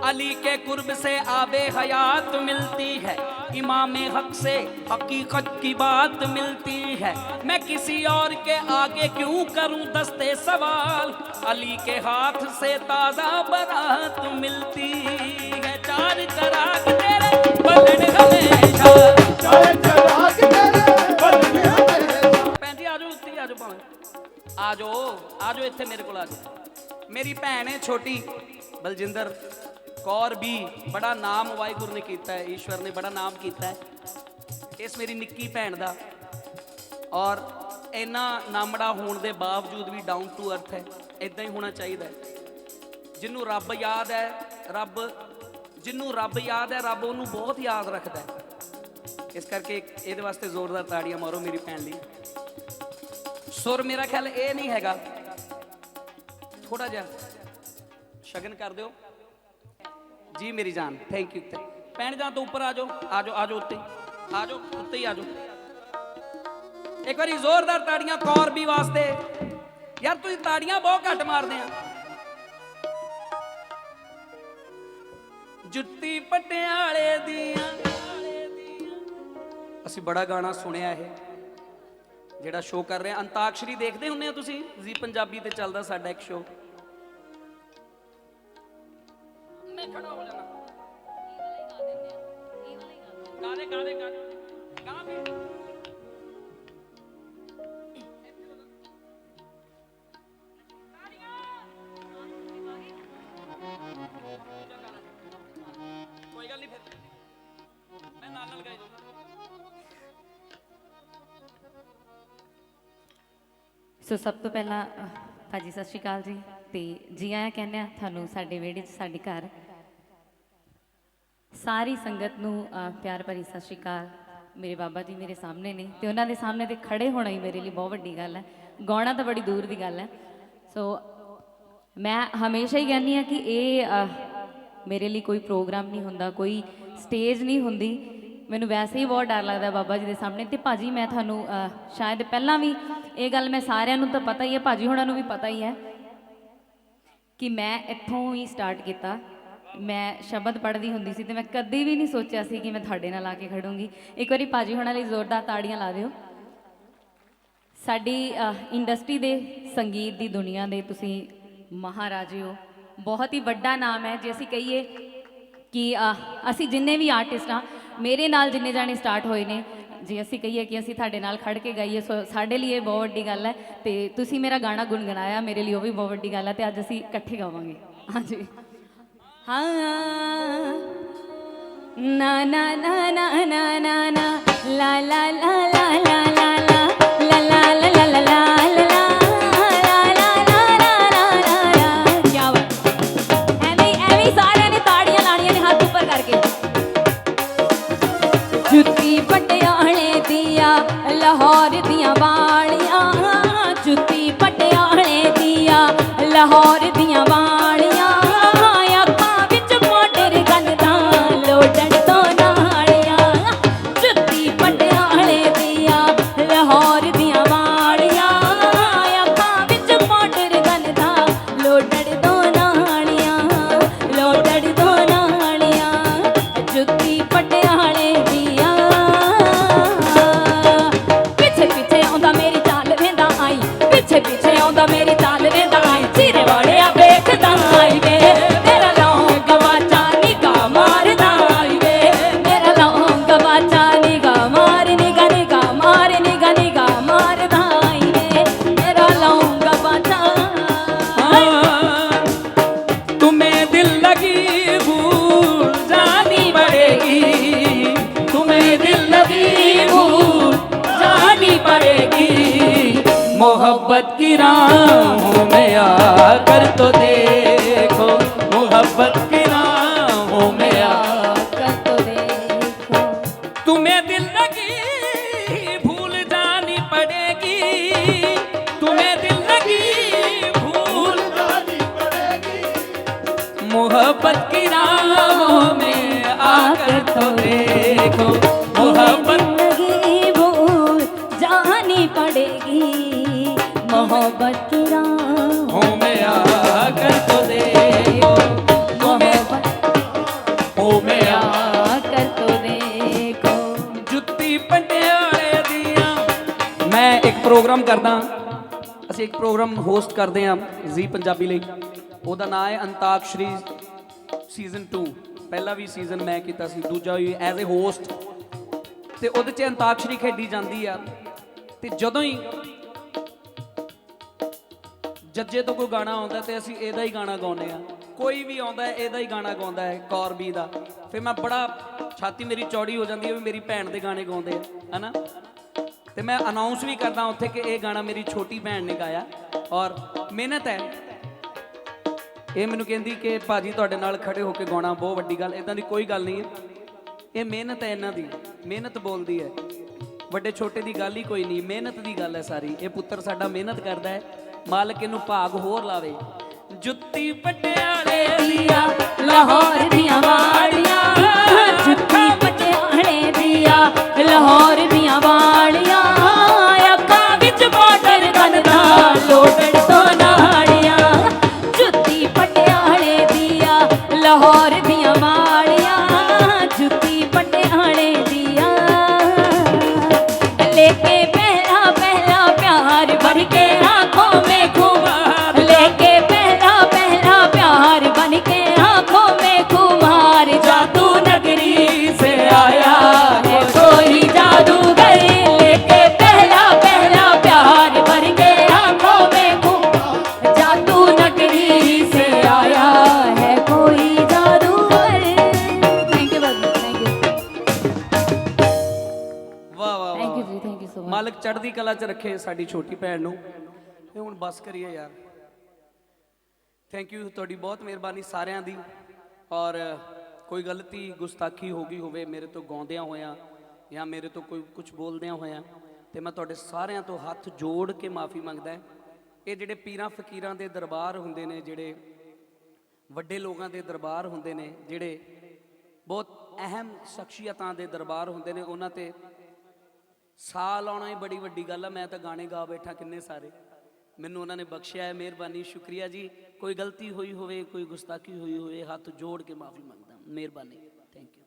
अली के कुर्ब से आबे हयात मिलती है, इमाम हक से हकीकत की बात मिलती है। मैं किसी और के आगे क्यों करूं दस्ते सवाल, अली के हाथ से ताज़ा बारात मिलती है। चार चराग तेरे बलन हमेशा, चाहे चराग तेरे बलन हमेशा। भैन जी आजो उत्ते आजो, भावें आजो आजो इत्थे मेरे को आजो। मेरी भैन है छोटी बलजिंदर कौर भी, बड़ा नाम वाहिगुरू ने कीता है, ईश्वर ने बड़ा नाम कीता है इस मेरी निक्की भैन दा। और इन्ना नामड़ा होने के बावजूद भी डाउन टू अर्थ है, इदां ही होना चाहिए। जिन्हों रब याद है, जिन्हों रब याद है, रब उन्होंने बहुत याद रखता है। इस करके ये वास्ते जोरदार ताड़ियां मारो मेरी भैन ली। सुर मेरा ख्याल ये नहीं हैगा, थोड़ा जा शगन कर दो जी मेरी जान, थैंक यू। भैन जान तो ऊपर आ जाओ, आ जाओ आ जाओ, उत्ते आ जाओ, उत्ते ही आ जाओ। एक बार जोरदार ताड़ियां कौर भी वास्ते। यार तुम ताड़ियां बहुत घट मारदे आ। जुत्ती पटियाले दियां, असी बड़ा गाना सुनिया है जेड़ा शो कर रहे हैं। अंताक्षरी देखते हुंदे हो तुसी, जी पंजाबी ते चलदा साडा एक शो। मैं खड़ा हो जाना, गा दे गा दे गा दे गा भी। कोई गल नहीं, फिर मैं नाल गाई दूंगा। सो सब तो पहला भाजी सत श्री अकाल जी, तो जी आया कहने थानू साडे वेड़े च साडे घर सारी संगत नू प्यार भरी सत श्री अकाल। मेरे बाबा जी मेरे सामने ने, तो उन्होंने सामने तो खड़े होना ही मेरे लिए बहुत वड्डी गल है, गाना तो बड़ी दूर की गल है। सो मैं हमेशा ही कहनी हाँ कि ये मेरे लिए कोई प्रोग्राम नहीं होंदा, कोई स्टेज नहीं होंदी। मैनू वैसे ही बहुत डर लगता बाबा जी के सामने। तो भाजी मैं थानू शायद पहला भी ये गल मैं सारिਆਂ ਨੂੰ तो पता ही है, भाजी होना भी पता ही है कि मैं इत्थों ही स्टार्ट किया। मैं शब्द पढ़ती होंदी सी, तो मैं कभी भी नहीं सोचा सी कि मैं थाड़े नाल आके खड़ूंगी। एक बारी भाजी होना लिए जोरदार ताड़ियां ला दिओ। साडी इंडस्ट्री दे संगीत दी दुनिया दे तुसी महाराजे हो, बहुत ही वड्डा नाम है। जे असीं कहिए कि असीं जिन्ने भी आर्टिस्ट हाँ, मेरे नाल जिन्ने जाने स्टार्ट होए ने, जे असीं कहिए कि असीं थाड़े नाल खड़ के गाइए, सो साडे लिए बहुत वड्डी गल है। तो तुसीं मेरा गाना गुनगुनाया, मेरे लिए वो भी बहुत वड्डी गल है। तो अज असीं इकट्ठे गावांगे। हाँ जी, हाँ ना ना ना ना ना ना ना ला ला ला ला ला ला ला ला ला ला ला ला जुत्ती पटियाले दिया लाहौर दियां वालियां, जुत्ती पटियाले दिया लाहौर दियां वालियां, अखां विच मोटर गलदा लोटण तो नालियां। जुत्ती पटियाले दिया लाहौर दियां वालियां, अखां विच मोटर गलदा लोटण तो नालियां, लोटण तो नालियां। जुत्ती पटियाले पिछे आउंदा मेरी चाल वेंदा आई, सिरे वाले वेखदा आई वे, मेरा लौंग गवाचा निगाह मारदा आई वे, मेरा लौंग गवाचा निगाह मार निगाह निगाह मार निगाह निगाह मारदा आई वे, मेरा लौंग गवाचा। तुम्हें दिल लगी भूल जानी पड़ेगी, तुम्हें दिल लगी भूल जानी पड़ेगी। मोहब्बत की राहों में आकर तो देखो, मोहब्बत की राहों में आकर तो देखो। तुम्हें दिल लगी भूल जानी पड़ेगी, तुम्हें दिल लगी भूल जानी पड़ेगी। मोहब्बत की राहों में आकर तो देखो, मोहब्बत लगी भूल जानी पड़ेगी, मोहब्बत की राहों में आकर तो देखो, मोहब्बत ਪ੍ਰੋਗਰਾਮ ਕਰਦਾ, ਅਸੀਂ ਇੱਕ ਪ੍ਰੋਗਰਾਮ ਹੋਸਟ ਕਰਦੇ ਹਾਂ ਜ਼ੀ ਪੰਜਾਬੀ ਲਈ। ਉਹਦਾ ਨਾਮ ਹੈ ਅੰਤਾਕਸ਼ਰੀ ਸੀਜ਼ਨ 2। ਪਹਿਲਾ ਵੀ ਸੀਜ਼ਨ ਮੈਂ ਕੀਤਾ ਸੀ, ਦੂਜਾ ਵੀ ਐਜ਼ ਏ ਹੋਸਟ। ਤੇ ਉਹਦੇ 'ਚ ਅੰਤਾਕਸ਼ਰੀ ਖੇਡੀ ਜਾਂਦੀ ਆ। ਤੇ ਜਦੋਂ ਹੀ ਜੱਜੇ ਤੋਂ ਕੋਈ ਗਾਣਾ ਆਉਂਦਾ ਤੇ ਅਸੀਂ ਇਹਦਾ ਹੀ ਗਾਣਾ ਗਾਉਂਦੇ ਆ। ਕੋਈ ਵੀ ਆਉਂਦਾ ਇਹਦਾ ਹੀ ਗਾਣਾ ਗਾਉਂਦਾ ਹੈ, ਕੌਰਬੀ ਦਾ। ਫਿਰ ਮੈਂ ਬੜਾ, ਛਾਤੀ ਮੇਰੀ ਚੌੜੀ ਹੋ ਜਾਂਦੀ ਹੈ ਵੀ ਮੇਰੀ ਭੈਣ ਦੇ ਗਾਣੇ ਗਾਉਂਦੇ ਆ, ਹਨਾ। ਤੇ ਮੈਂ ਅਨਾਉਂਸ ਵੀ ਕਰਦਾ ਉੱਥੇ ਕਿ ਇਹ ਗਾਣਾ ਮੇਰੀ ਛੋਟੀ ਭੈਣ ਨੇ ਗਾਇਆ ਔਰ ਮਿਹਨਤ ਹੈ। ਇਹ ਮੈਨੂੰ ਕਹਿੰਦੀ ਕਿ ਭਾਜੀ ਤੁਹਾਡੇ ਨਾਲ ਖੜੇ ਹੋ ਕੇ ਗਾਉਣਾ ਬਹੁਤ ਵੱਡੀ ਗੱਲ। ਇਦਾਂ ਦੀ ਕੋਈ ਗੱਲ ਨਹੀਂ ਹੈ, ਇਹ ਮਿਹਨਤ ਹੈ, ਇਹਨਾਂ ਦੀ ਮਿਹਨਤ ਬੋਲਦੀ ਹੈ। ਵੱਡੇ ਛੋਟੇ ਦੀ ਗੱਲ ਹੀ ਕੋਈ ਨਹੀਂ, ਮਿਹਨਤ ਦੀ ਗੱਲ ਹੈ ਸਾਰੀ। ਇਹ ਪੁੱਤਰ ਸਾਡਾ ਮਿਹਨਤ ਕਰਦਾ ਹੈ, ਮਾਲਕ ਇਹਨੂੰ ਭਾਗ ਹੋਰ ਲਾਵੇ। ਜੁੱਤੀ ਪਟਿਆਲੇ ਦੀਆਂ ਲਾਹੌਰ ਦੀਆਂ ਵਾਲੀਆਂ, ਜੁੱਤੀ ਪਟਿਆਲੇ ਦੀਆਂ ਲਾਹੌਰ ਦੀਆਂ ਵਾਲੀਆਂ, ਅੱਖਾਂ ਵਿੱਚ ਬਾਰਡਰ ਗਨ ਦਾ ਲੋਟੜ ਤੋਂ ਨਾਲੀਆਂ। ਜੁੱਤੀ ਪਟਿਆਲੇ ਦੀਆਂ ਲਾਹੌਰ ਦੀਆਂ ਵਾਲੀਆਂ, ਜੁੱਤੀ ਪਟਿਆਲੇ ਦੀਆਂ, लेके पहला पहला प्यार भर के आंखों में खुमार, लेके पहला पहला प्यार बन के आंखों में खुमार। जादू नगरी से आया है कोई जादूगर, लेके पहला पहला प्यार भर के आंखों में खुमार। जादू नगरी से आया है कोई जादूगर। थैंक यू बाबू, थैंक यू, ਵਾਹ ਵਾਹ थैंक यू जी, थैंक यू सो मच। ਮਾਲਕ ਚੜ੍ਹਦੀ ਕਲਾ 'ਚ ਰੱਖੇ ਸਾਡੀ ਛੋਟੀ ਭੈਣ ਨੂੰ। ਤੇ ਹੁਣ ਬਸ ਕਰੀਏ ਯਾਰ। ਥੈਂਕ ਯੂ, ਤੁਹਾਡੀ ਬਹੁਤ ਮਿਹਰਬਾਨੀ ਸਾਰਿਆਂ ਦੀ। ਔਰ ਕੋਈ ਗਲਤੀ ਗੁਸਤਾਖੀ ਹੋ ਗਈ ਹੋਵੇ ਮੇਰੇ ਤੋਂ ਗਾਉਂਦਿਆਂ ਹੋਇਆਂ ਜਾਂ ਮੇਰੇ ਤੋਂ ਕੋਈ ਕੁਝ ਬੋਲਦਿਆਂ ਹੋਇਆਂ, ਤੇ ਮੈਂ ਤੁਹਾਡੇ ਸਾਰਿਆਂ ਤੋਂ ਹੱਥ ਜੋੜ ਕੇ ਮਾਫੀ ਮੰਗਦਾ। ਇਹ ਜਿਹੜੇ ਪੀਰਾਂ ਫਕੀਰਾਂ ਦੇ ਦਰਬਾਰ ਹੁੰਦੇ ਨੇ, ਜਿਹੜੇ ਵੱਡੇ ਲੋਕਾਂ ਦੇ ਦਰਬਾਰ ਹੁੰਦੇ ਨੇ, ਜਿਹੜੇ ਬਹੁਤ ਅਹਿਮ ਸ਼ਖਸੀਅਤਾਂ ਦੇ ਦਰਬਾਰ ਹੁੰਦੇ ਨੇ, ਉਹਨਾਂ ਤੇ ਸਾਹ ਲਾਉਣਾ ਹੀ ਬੜੀ ਵੱਡੀ ਗੱਲ ਆ। ਮੈਂ ਤਾਂ ਗਾਣੇ ਗਾ ਬੈਠਾ ਕਿੰਨੇ ਸਾਰੇ, ਮੈਨੂੰ ਉਹਨਾਂ ਨੇ ਬਖਸ਼ਿਆ ਹੈ। ਮਿਹਰਬਾਨੀ, ਸ਼ੁਕਰੀਆ ਜੀ। ਕੋਈ ਗਲਤੀ ਹੋਈ ਹੋਵੇ, ਕੋਈ ਗੁਸਤਾਖੀ ਹੋਈ ਹੋਵੇ, ਹੱਥ ਜੋੜ ਕੇ ਮਾਫੀ ਮੰਗਦਾ। ਮਿਹਰਬਾਨੀ, ਥੈਂਕ ਯੂ।